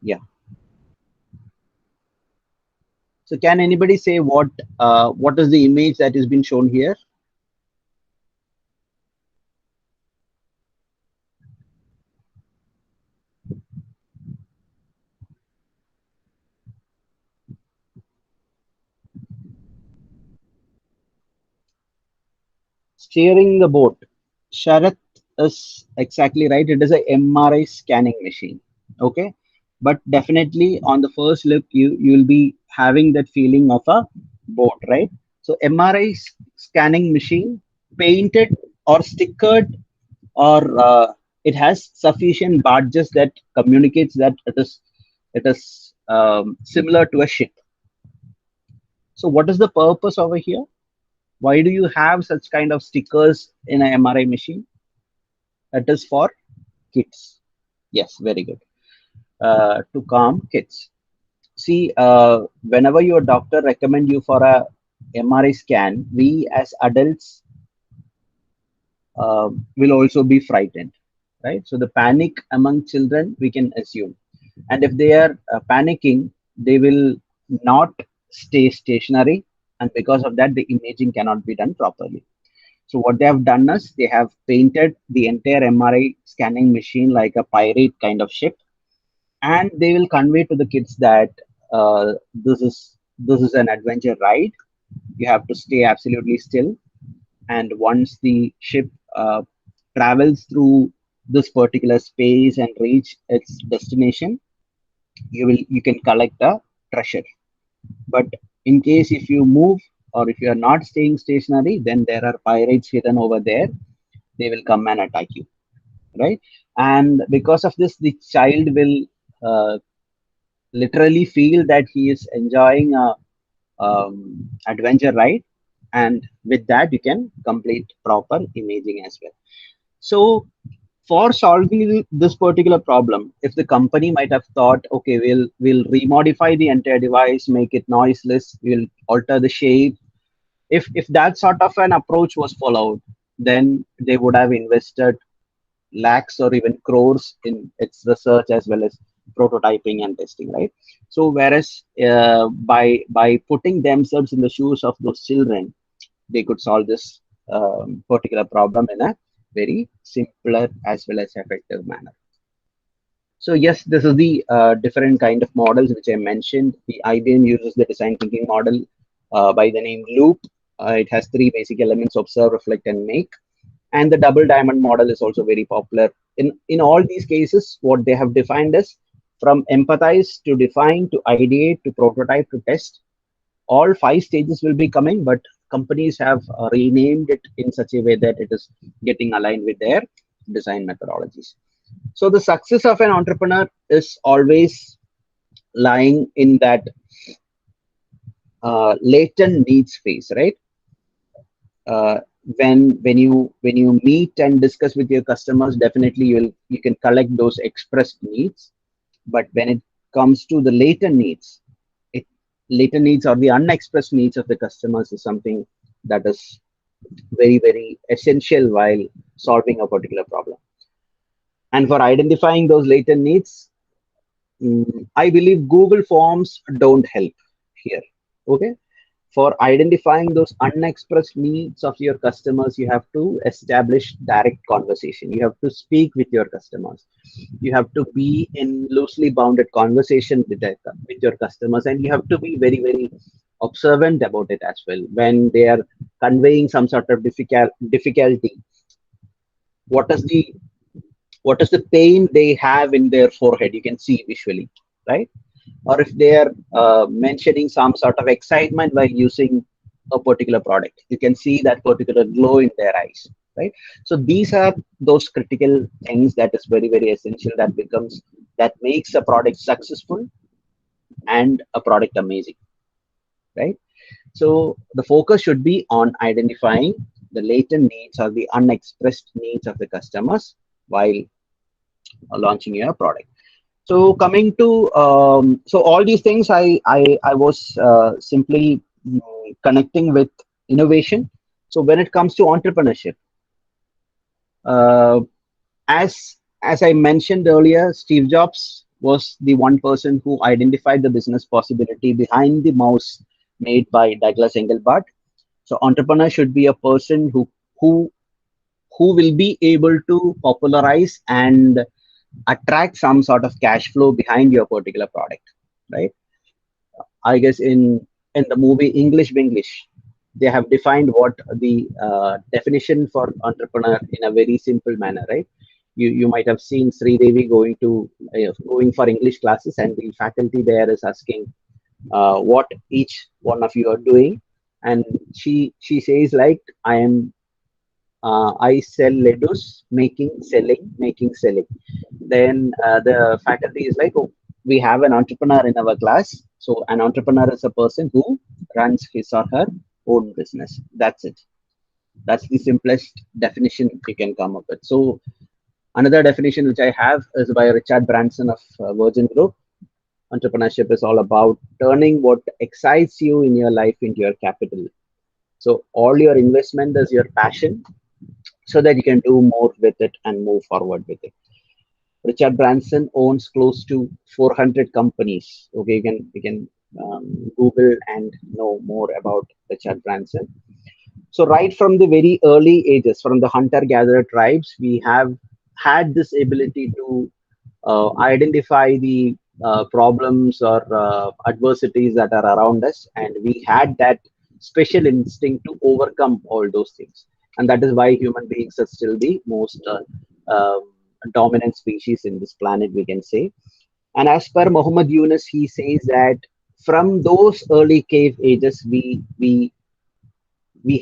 Yeah. So can anybody say what is the image that has been shown here? Steering the boat. Sharath is exactly right. It is a MRI scanning machine. Okay. But definitely on the first look, you'll be having that feeling of a boat, right? So MRI scanning machine, painted or stickered, or it has sufficient badges that communicates that it is similar to a ship. So what is the purpose over here? Why do you have such kind of stickers in an MRI machine? That is for kids. Yes, very good. To calm kids. See, whenever your doctor recommend you for a MRI scan, we as adults will also be frightened, right? So the panic among children we can assume, and if they are panicking, they will not stay stationary, and because of that, the imaging cannot be done properly. So what they have done is they have painted the entire MRI scanning machine like a pirate kind of ship, and they will convey to the kids that this is an adventure ride. You have to stay absolutely still, and once the ship travels through this particular space and reach its destination, you can collect the treasure. But in case if you move or if you are not staying stationary, then there are pirates hidden over there. They will come and attack you, right? And because of this, the child will literally feel that he is enjoying a adventure ride, and with that you can complete proper imaging as well. So for solving this particular problem, if the company might have thought, okay, we'll remodify the entire device, make it noiseless, we'll alter the shape. If that sort of an approach was followed, then they would have invested lakhs or even crores in its research as well as prototyping and testing, right? So whereas by putting themselves in the shoes of those children, they could solve this particular problem in a very simpler as well as effective manner. So yes, this is the different kind of models which I mentioned. The IBM uses the design thinking model by the name Loop. It has three basic elements: observe, reflect, and make. And the double diamond model is also very popular. In all these cases, what they have defined is from empathize to define to ideate to prototype to test. All five stages will be coming, but companies have renamed it in such a way that it is getting aligned with their design methodologies. So the success of an entrepreneur is always lying in that latent needs phase, right? uh, when you meet and discuss with your customers, definitely you can collect those expressed needs. But when it comes to the latent needs, it latent needs or the unexpressed needs of the customers is something that is very very essential while solving a particular problem. And for identifying those latent needs, I believe Google Forms don't help here. Okay, for identifying those unexpressed needs of your customers, you have to establish direct conversation. You have to speak with your customers. You have to be in loosely bounded conversation with your customers, and you have to be very very observant about it as well. When they are conveying some sort of difficulty, what is the pain they have in their forehead? You can see visually, right? Or if they are mentioning some sort of excitement while using a particular product, you can see that particular glow in their eyes, right? So these are those critical things that is very very essential, that makes a product successful and a product amazing, right? So the focus should be on identifying the latent needs or the unexpressed needs of the customers while launching your product. So coming to so all these things, I was simply connecting with innovation. So when it comes to entrepreneurship, uh, as I mentioned earlier, Steve Jobs was the one person who identified the business possibility behind the mouse made by Douglas Engelbart. So entrepreneur should be a person who who will be able to popularize and attract some sort of cash flow behind your particular product, right? I guess in the movie English Binglish, they have defined what the definition for entrepreneur in a very simple manner, right? You might have seen Sri Devi going for English classes, and the faculty there is asking what each one of you are doing, and she says like, I sell ledus, making selling. Then the faculty is like, oh, we have an entrepreneur in our class. So an entrepreneur is a person who runs his or her own business. That's it. That's the simplest definition you can come up with. So another definition which I have is by Richard Branson of Virgin Group. Entrepreneurship is all about turning what excites you in your life into your capital. So all your investment is your passion, so that you can do more with it and move forward with it. Richard Branson owns close to 400 companies. Okay, you can Google and know more about Richard Branson. So right from the very early ages, from the hunter-gatherer tribes, we have had this ability to identify the problems or adversities that are around us, and we had that special instinct to overcome all those things. And that is why human beings are still the most dominant species in this planet, we can say. And as per Muhammad Yunus, he says that from those early cave ages, we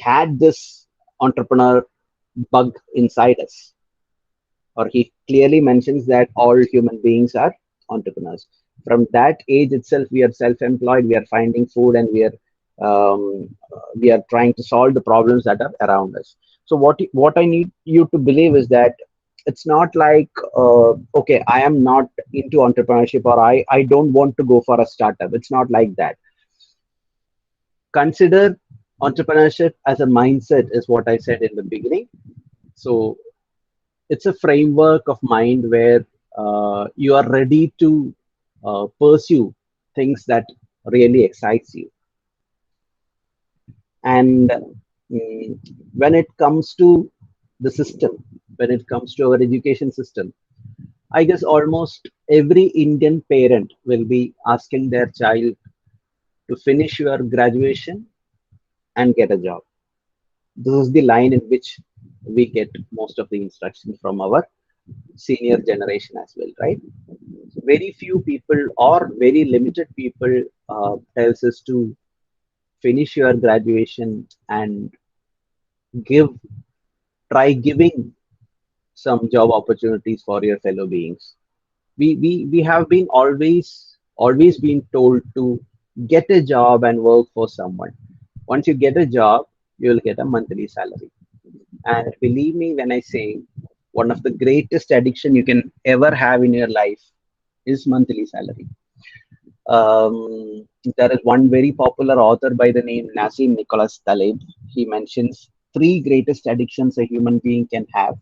had this entrepreneur bug inside us. Or he clearly mentions that all human beings are entrepreneurs. From that age itself, we are self-employed, we are finding food, and we are trying to solve the problems that are around us. So what I need you to believe is that it's not like okay, I am not into entrepreneurship, or I don't want to go for a startup. It's not like that. Consider entrepreneurship as a mindset, is what I said in the beginning. So it's a framework of mind where you are ready to pursue things that really excites you. And when it comes to the system, when it comes to our education system, I guess almost every Indian parent will be asking their child to finish your graduation and get a job. This is the line in which we get most of the instructions from our senior generation as well, right? So very few people or very limited people tells us to finish your graduation and give try giving some job opportunities for your fellow beings. We have been always been told to get a job and work for someone. Once you get a job, you will get a monthly salary. And believe me when I say, one of the greatest addiction you can ever have in your life is monthly salary. There is one very popular author by the name Nassim Nicholas Taleb. He mentions three greatest addictions a human being can have.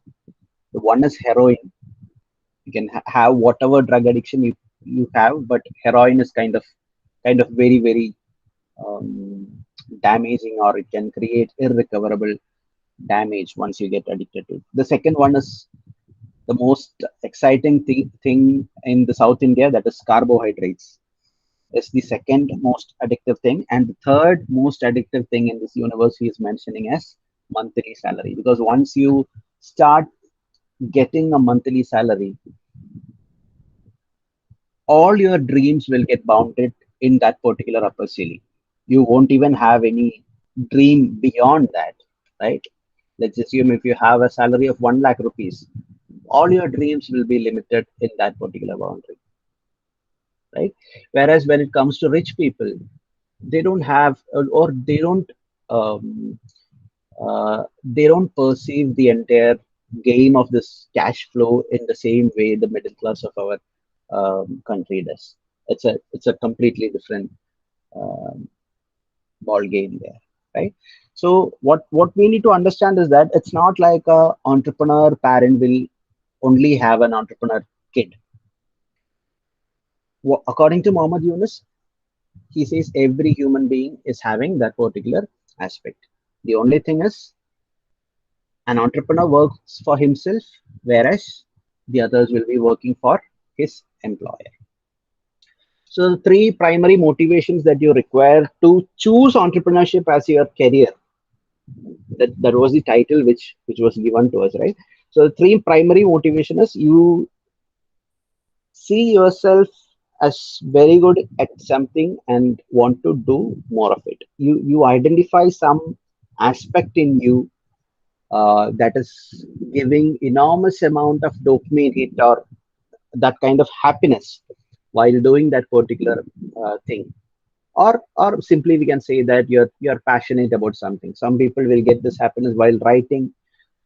The one is heroin. You can have whatever drug addiction you have, but heroin is kind of very um, damaging, or it can create irrecoverable damage once you get addicted to it. The second one is the most exciting thing in the South India, that is carbohydrates. Is the second most addictive thing, and the third most addictive thing in this universe he is mentioning as monthly salary. Because once you start getting a monthly salary, all your dreams will get bounded in that particular upper ceiling. You won't even have any dream beyond that, right? Let's assume if you have a salary of 1 lakh rupees, all your dreams will be limited in that particular boundary, right? Whereas when it comes to rich people, they don't have, or um, they don't perceive the entire game of this cash flow in the same way the middle class of our country does. It's a completely different um, ball game there, right? So what we need to understand is that it's not like a entrepreneur parent will only have an entrepreneur kid. According to Muhammad Yunus, he says every human being is having that particular aspect. The only thing is, an entrepreneur works for himself, whereas the others will be working for his employer. So the three primary motivations that you require to choose entrepreneurship as your career, that was the title which was given to us, right? So the three primary motivation is, you see yourself as very good at something and want to do more of it. You identify some aspect in you that is giving enormous amount of dopamine hit, or that kind of happiness while doing that particular thing. Or simply we can say that you're passionate about something. Some people will get this happiness while writing.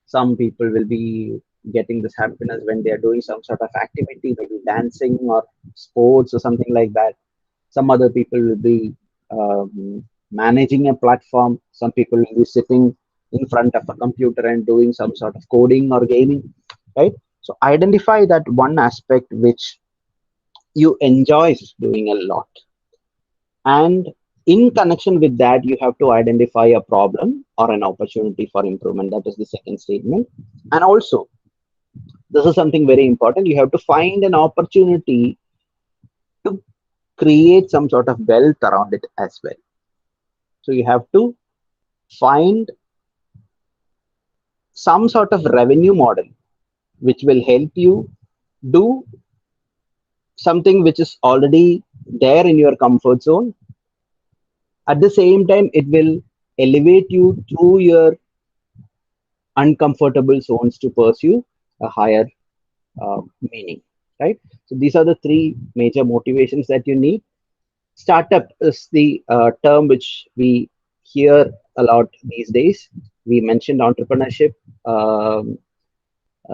Some people will be getting this happiness when they are doing some sort of activity, maybe dancing or sports or something like that. Some other people will be managing a platform. Some people will be sitting in front of a computer and doing some sort of coding or gaming, right? So identify that one aspect which you enjoy doing a lot, and in connection with that, you have to identify a problem or an opportunity for improvement. That is the second statement. And also, this is something very important. You have to find an opportunity to create some sort of wealth around it as well. So you have to find some sort of revenue model which will help you do something which is already there in your comfort zone. At the same time, it will elevate you through your uncomfortable zones to pursue a higher meaning, right? So these are the three major motivations that you need. Startup is the term which we hear a lot these days. We mentioned entrepreneurship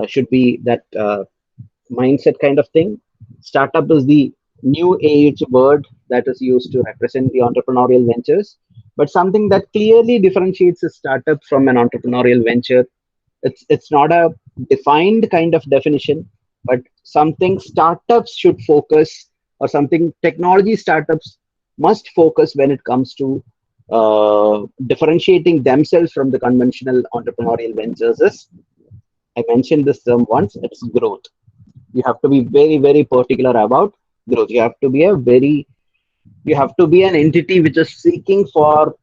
should be that mindset kind of thing. Startup is the new age word that is used to represent the entrepreneurial ventures, but something that clearly differentiates a startup from an entrepreneurial venture. It's not a defined kind of definition, but something startups should focus, or something technology startups must focus when it comes to differentiating themselves from the conventional entrepreneurial ventures is, I mentioned this term once, it's growth. You have to be very particular about growth. You have to be an entity which is seeking for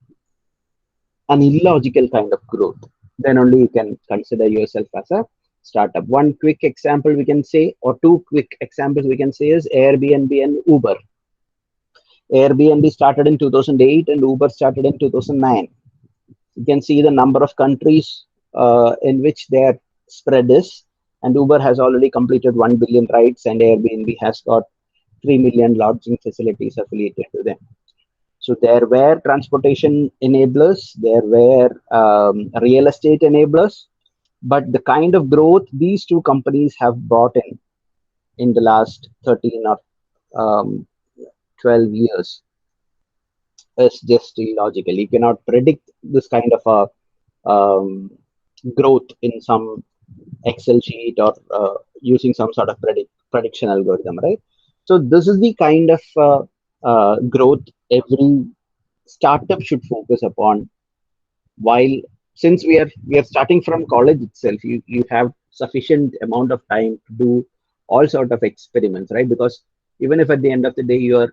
an illogical kind of growth. then only you can consider yourself as a startup. One quick example we can say, or two quick examples we can say, is Airbnb and Uber. Airbnb started in 2008 and Uber started in 2009. You can see the number of countries in which their spread is, and Uber has already completed 1 billion rides, and Airbnb has got 3 million lodging facilities affiliated to them. So there were transportation enablers, there were real estate enablers, but the kind of growth these two companies have brought in the last 13 or 12 years is just illogical. You cannot predict this kind of a growth in some Excel sheet or using some sort of prediction algorithm, right? So this is the kind of growth every startup should focus upon. While since we are starting from college itself, you have sufficient amount of time to do all sort of experiments, right? Because even if at the end of the day you're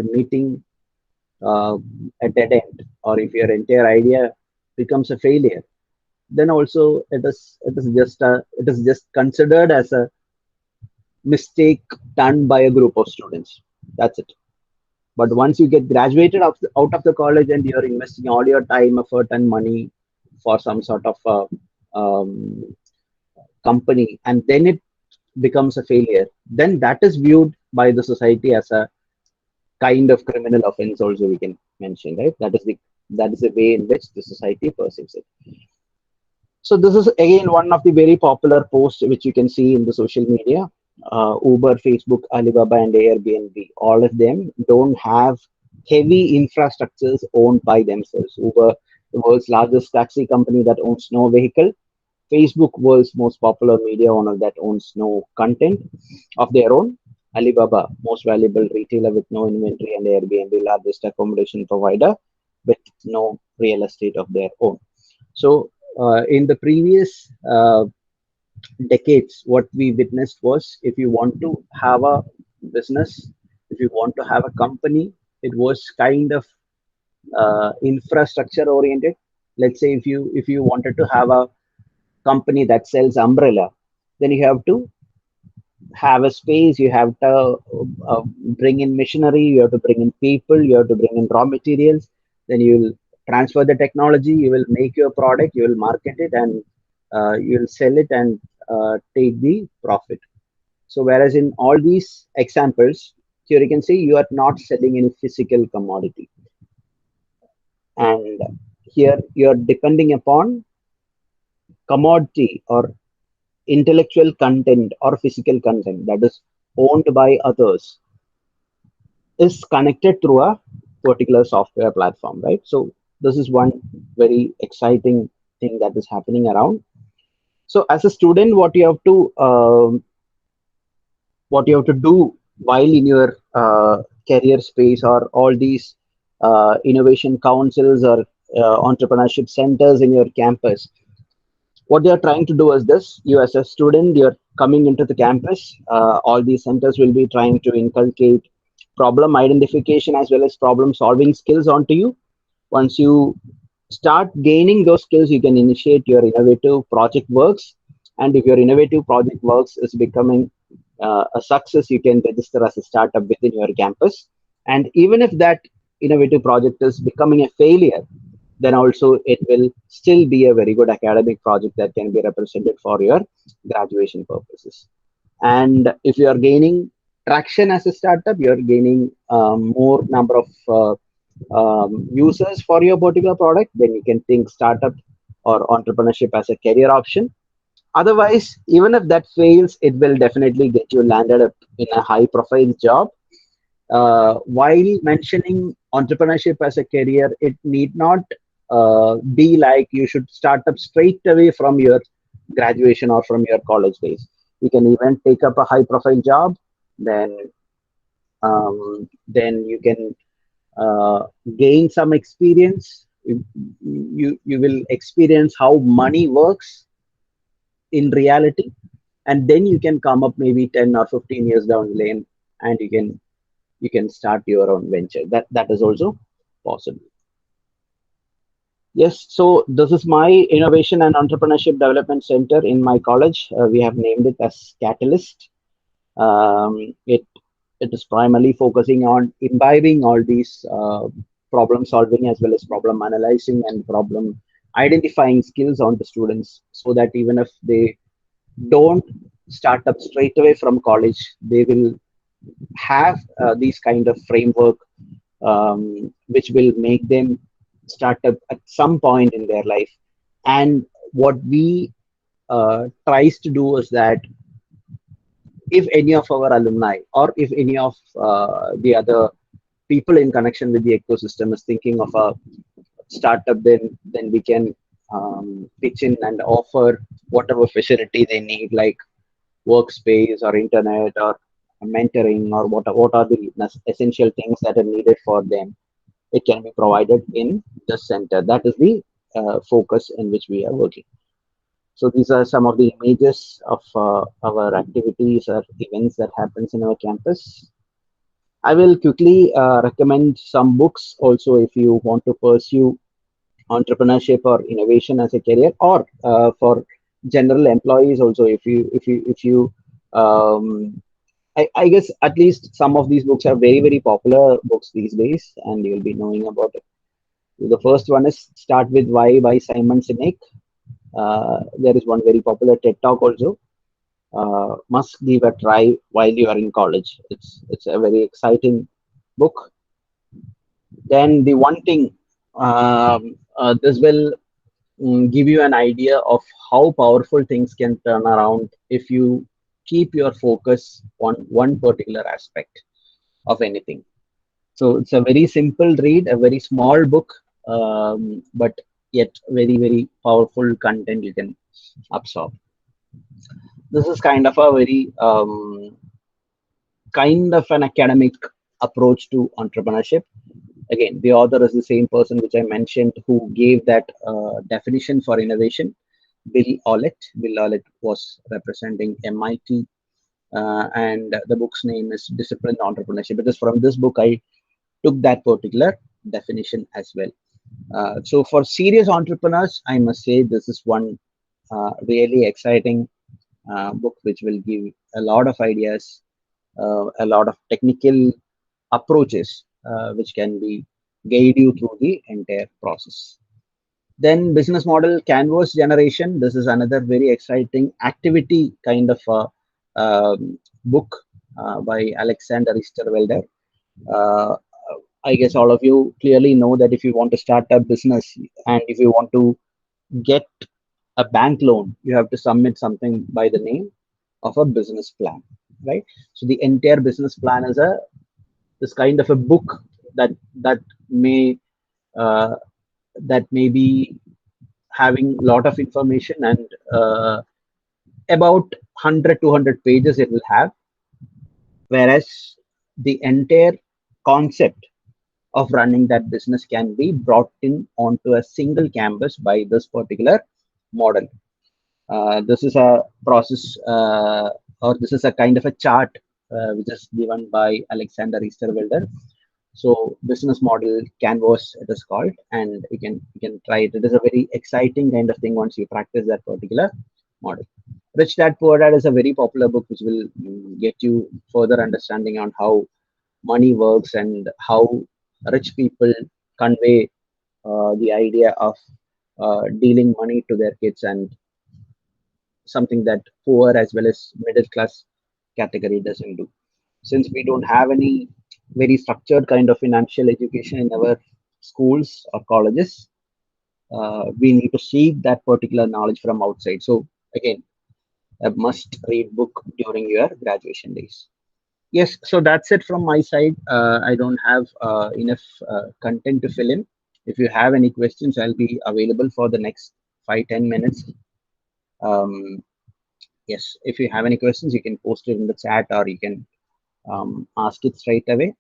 meeting a dead end, or if your entire idea becomes a failure, then also it is just considered as a mistake done by a group of students. That's it. But once you get graduated out of the college and you're investing all your time, effort, and money for some sort of company, and then it becomes a failure, then that is viewed by the society as a kind of criminal offense. Also, we can mention, right? That is the way in which the society perceives it. So this is again one of the very popular posts which you can see in the social media. Uber, Facebook, Alibaba, and Airbnb, all of them don't have heavy infrastructures owned by themselves. Uber, the world's largest taxi company that owns no vehicle. Facebook, world's most popular media owner that owns no content of their own. Alibaba, most valuable retailer with no inventory, and Airbnb, largest accommodation provider with no real estate of their own. So, in the previous decades, what we witnessed was, if you want to have a business, if you want to have a company, it was kind of infrastructure oriented. Let's say if you wanted to have a company that sells umbrella, then you have to have a space, you have to bring in machinery, you have to bring in people, you have to bring in raw materials, then you will transfer the technology, you will make your product, you will market it, and you will sell it and take the profit. So whereas in all these examples, here you can see you are not selling any physical commodity, and here you are depending upon commodity or intellectual content or physical content that is owned by others, is connected through a particular software platform, right? So this is one very exciting thing that is happening around. So as a student, what you have to do while in your career space, or all these innovation councils or entrepreneurship centers in your campus, what they are trying to do is this: you as a student, you're coming into the campus, all these centers will be trying to inculcate problem identification as well as problem solving skills onto you. Once you start gaining those skills, you can initiate your innovative project works, and if your innovative project works is becoming a success, you can register as a startup within your campus. And even if that innovative project is becoming a failure, then also it will still be a very good academic project that can be represented for your graduation purposes. And if you are gaining traction as a startup, you are gaining more number of users for your particular product, then you can think startup or entrepreneurship as a career option. Otherwise, even if that fails, it will definitely get you landed up in a high profile job. While mentioning entrepreneurship as a career, it need not be like you should start up straight away from your graduation or from your college days. You can even take up a high profile job, then you can gain some experience. You will experience how money works in reality, and then you can come up maybe 10 or 15 years down the lane, and you can start your own venture. That is also possible. Yes, so this is my Innovation and Entrepreneurship Development Center in my college. We have named it as Catalyst. It is primarily focusing on imbibing all these problem solving as well as problem analyzing and problem identifying skills on the students, so that even if they don't start up straight away from college, they will have these kind of framework, which will make them start up at some point in their life. And what we tries to do is that if any of our alumni or if any of the other people in connection with the ecosystem is thinking of a startup, then we can pitch in and offer whatever facility they need, like workspace or internet or mentoring, or what are the essential things that are needed for them. It can be provided in the center. That is the focus in which we are working. So these are some of the images of our activities or events that happens in our campus. I will quickly recommend some books also if you want to pursue entrepreneurship or innovation as a career, or for general employees also. If you I guess at least some of these books are very very popular books these days, and you'll be knowing about it. The first one is Start with Why by Simon Sinek. There is one very popular TED Talk also, Must Give a Try While You Are in College. It's a very exciting book. Then the one thing, this will give you an idea of how powerful things can turn around if you keep your focus on one particular aspect of anything. So it's a very simple read, a very small book, but yet very very powerful content you can absorb. This is kind of a very kind of an academic approach to entrepreneurship. Again, the author is the same person which I mentioned who gave that definition for innovation, Bill Ollett. Bill Ollett was representing MIT, and the book's name is Disciplined Entrepreneurship, because from this book I took that particular definition as well. So for serious entrepreneurs, I must say this is one really exciting book which will give a lot of ideas, a lot of technical approaches which can be guide you through the entire process. Then business model canvas generation. This is another very exciting activity kind of book by Alexander Easterwelder. Uh, I guess all of you clearly know that if you want to start a business and if you want to get a bank loan, you have to submit something by the name of a business plan, right? So the entire business plan is a this kind of a book that that may uh, that may be having a lot of information, and about 100 200 pages it will have, whereas the entire concept of running that business can be brought in onto a single canvas by this particular model. This is a process, or this is a kind of a chart which is given by Alexander Easterwelder. So business model canvas it is called, and you can try it. It is a very exciting kind of thing once you practice that particular model. Rich Dad Poor Dad is a very popular book which will get you further understanding on how money works and how rich people convey the idea of dealing money to their kids, and something that poor as well as middle class category doesn't do. Since we don't have any very structured kind of financial education in our schools or colleges, we need to seek that particular knowledge from outside. So again, a must read book during your graduation days. Yes, so that's it from my side. I don't have enough content to fill in. If you have any questions, I'll be available for the next 5 10 minutes. Um, yes, if you have any questions, you can post it in the chat, or you can ask it straight away.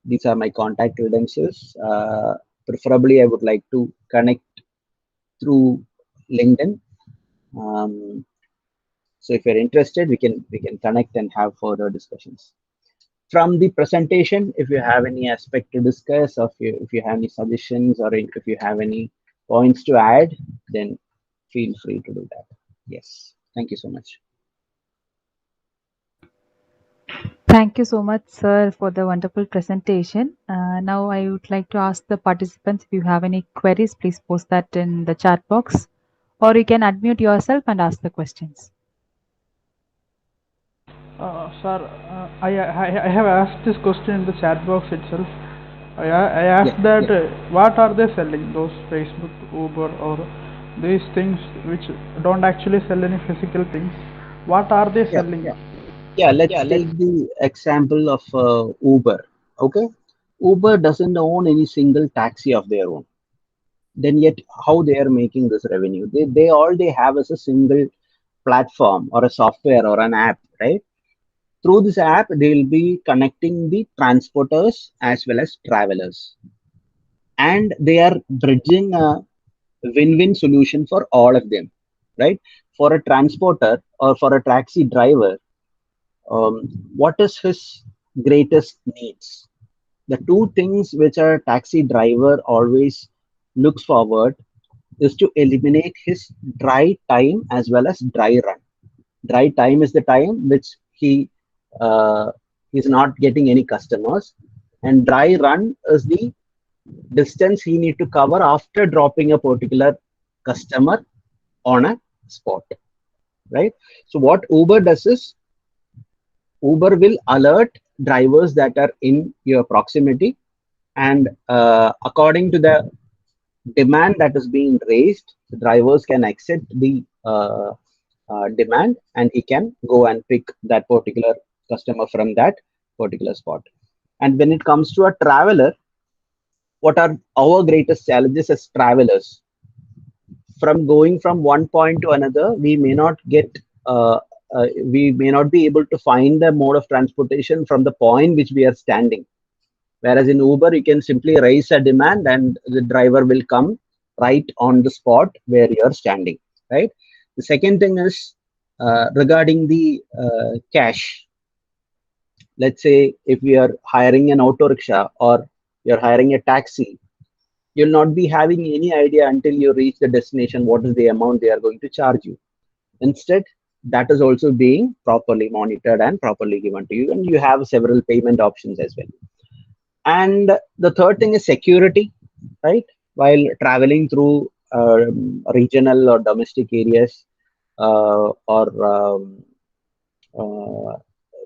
These are my contact credentials. Preferably, I would like to connect through LinkedIn. Um, so if you're interested, we can connect and have further discussions. From the presentation, if you have any aspect to discuss, or if you have any suggestions, or if you have any points to add, then feel free to do that. Yes. Thank you so much. Thank you so much, sir, for the wonderful presentation. Now I would like to ask the participants if you have any queries, please post that in the chat box, or you can unmute yourself and ask the questions. Sir, I have asked this question in the chat box itself. I Yeah. asked that Yeah. what are they selling, those Facebook, Uber, or these things which don't actually sell any physical things? What are they Yeah. selling? Yeah. Let's take the example of Uber. Okay. Uber doesn't own any single taxi of their own. Then yet how they are making this revenue? They all they have is a single platform or a software or an app, right? Through this app, they'll be connecting the transporters as well as travelers, and they are bridging a win-win solution for all of them, right? For a transporter or for a taxi driver, what is his greatest needs? The two things which a taxi driver always looks forward is to eliminate his dry time as well as dry run. Dry time is the time which uh, he's not getting any customers, and dry run is the distance he need to cover after dropping a particular customer on a spot, right? So what Uber does is Uber will alert drivers that are in your proximity, and according to the demand that is being raised, the drivers can accept the demand, and he can go and pick that particular customer from that particular spot. And when it comes to a traveler, what are our greatest challenges as travelers? From going from one point to another, uh, we may not be able to find the mode of transportation from the point which we are standing. Whereas in Uber, you can simply raise a demand and the driver will come right on the spot where you're standing, right? The second thing is regarding the cash. Let's say if we are hiring an auto rickshaw or you're hiring a taxi, you'll not be having any idea until you reach the destination what is the amount they are going to charge you. Instead, that is also being properly monitored and properly given to you, and you have several payment options as well. And the third thing is security, right? While traveling through regional or domestic areas, or uh,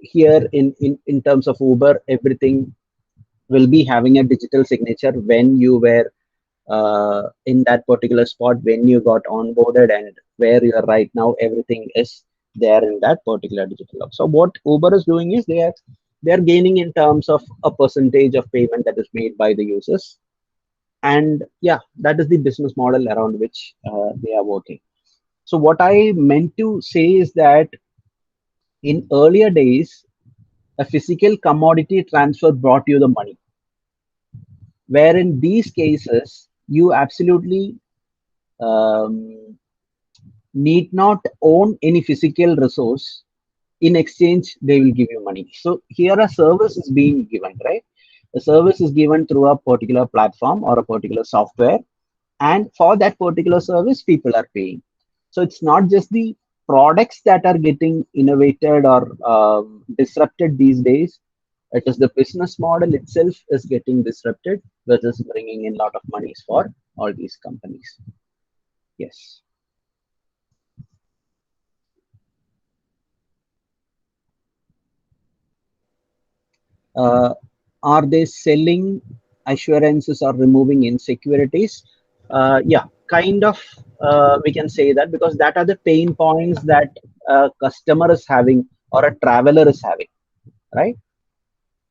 here in terms of Uber, everything will be having a digital signature when you were in that particular spot, when you got onboarded, and where you are right now. Everything is there in that particular digital log. So what Uber is doing is they are gaining in terms of a percentage of payment that is made by the users, and yeah, that is the business model around which they are working. So what I meant to say is that in earlier days, a physical commodity transfer brought you the money, where in these cases you absolutely um, need not own any physical resource. In exchange, they will give you money. So here a service is being given, right? The service is given through a particular platform or a particular software, and for that particular service, people are paying. So it's not just the products that are getting innovated or disrupted these days. It is the business model itself is getting disrupted, which is bringing in a lot of monies for all these companies. Yes. Uh, are they selling assurances or removing insecurities? Yeah, kind of. We can say that because that are the pain points that a customer is having or a traveler is having, right?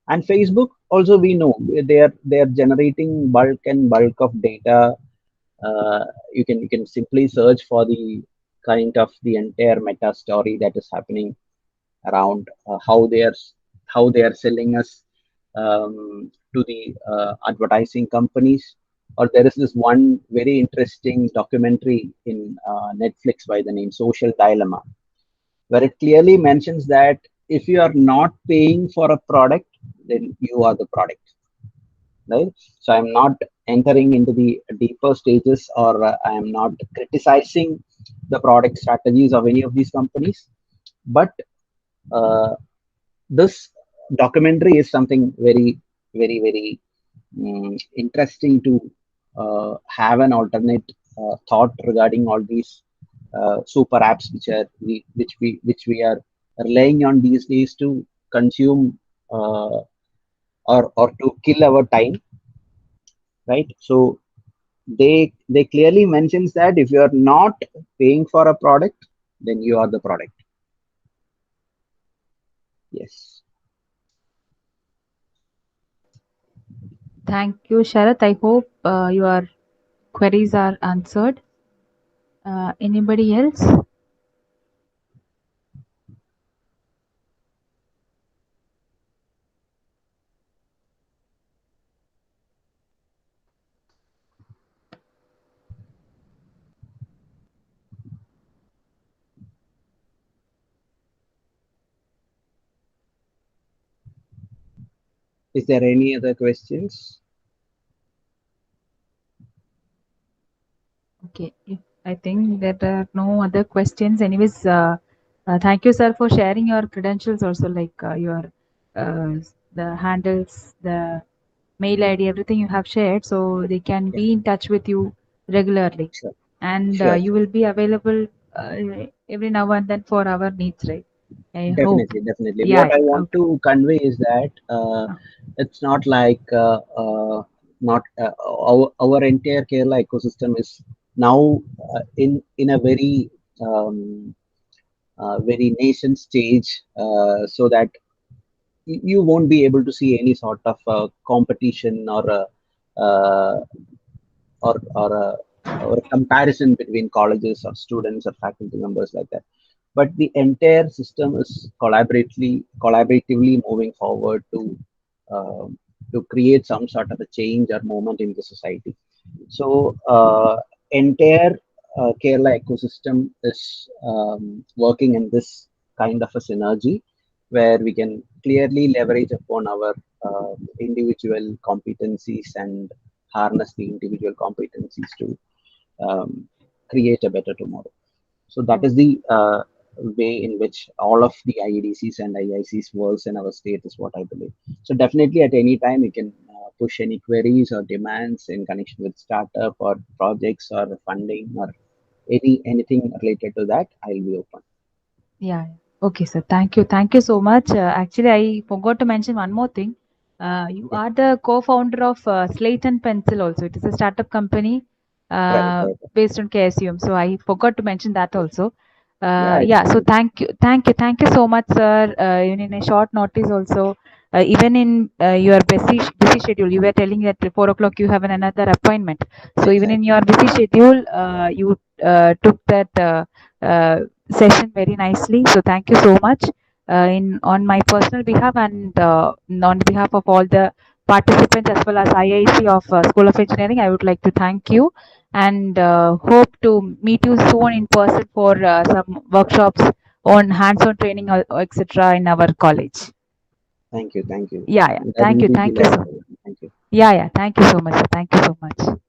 And Facebook also, we know they are generating bulk of data. You can simply search for the kind of the entire meta story that is happening around how they are selling us to the advertising companies. Or there is this one very interesting documentary in Netflix by the name Social Dilemma, where it clearly mentions that if you are not paying for a product, then you are the product, right? So I'm not entering into the deeper stages, or I am not criticizing the product strategies of any of these companies. But uh, this documentary is something very, very, very interesting to have an alternate thought regarding all these super apps which we are relying on these days to consume or to kill our time, right? So they clearly mentions that if you are not paying for a product, then you are the product. Yes. Thank you, Sharath. I hope your queries are answered. Anybody else? Is there any other questions? Okay, if I think there are no other questions. Anyways, thank you, sir, for sharing your credentials also, like your uh, the handles, the mail ID, everything you have shared, so they can Yeah, be in touch with you regularly, sure, and sure, you will be available every now and then for our needs, right? I hope. definitely. Yeah, What I yeah. want Okay. to convey is that Uh, it's not like not our entire Kerala ecosystem is now in a um, very nascent stage, so that you won't be able to see any sort of competition uh, or a comparison between colleges or students or faculty members like that. But the entire system is collaboratively moving forward to create some sort of a change or movement in the society. So entire Kerala ecosystem is working in this kind of a synergy where we can clearly leverage upon our individual competencies and harness the individual competencies to um, create a better tomorrow. So that is the way in which all of the IEDCs and IICs works in our state is what I believe. So definitely at any time you can push any queries or demands in connection with startup or projects or funding or anything related to that. I'll be open. Yeah. Yeah. Okay, sir. Thank you. Thank you so much. Actually, I forgot to mention one more thing. You Yeah, are the co-founder of Slate and Pencil also. It is a startup company right, right. based on KSUM. So I forgot to mention that also. Yeah, Yeah. So definitely. thank you so much, sir. Even in a short notice also, even in your busy schedule, you were telling that at 4 o'clock you have another appointment. So even in Exactly. your busy schedule, you took that. Session very nicely. So thank you so much in on my personal behalf and on behalf of all the participants as well as IIC of School of Engineering. I would like to thank you and hope to meet you soon in person for some workshops on hands-on training or etc. in our college. Thank you. Thank you. Yeah, yeah. That will be Thank you so. delightful. Thank you. Yeah, yeah. Thank you so much. Thank you so much.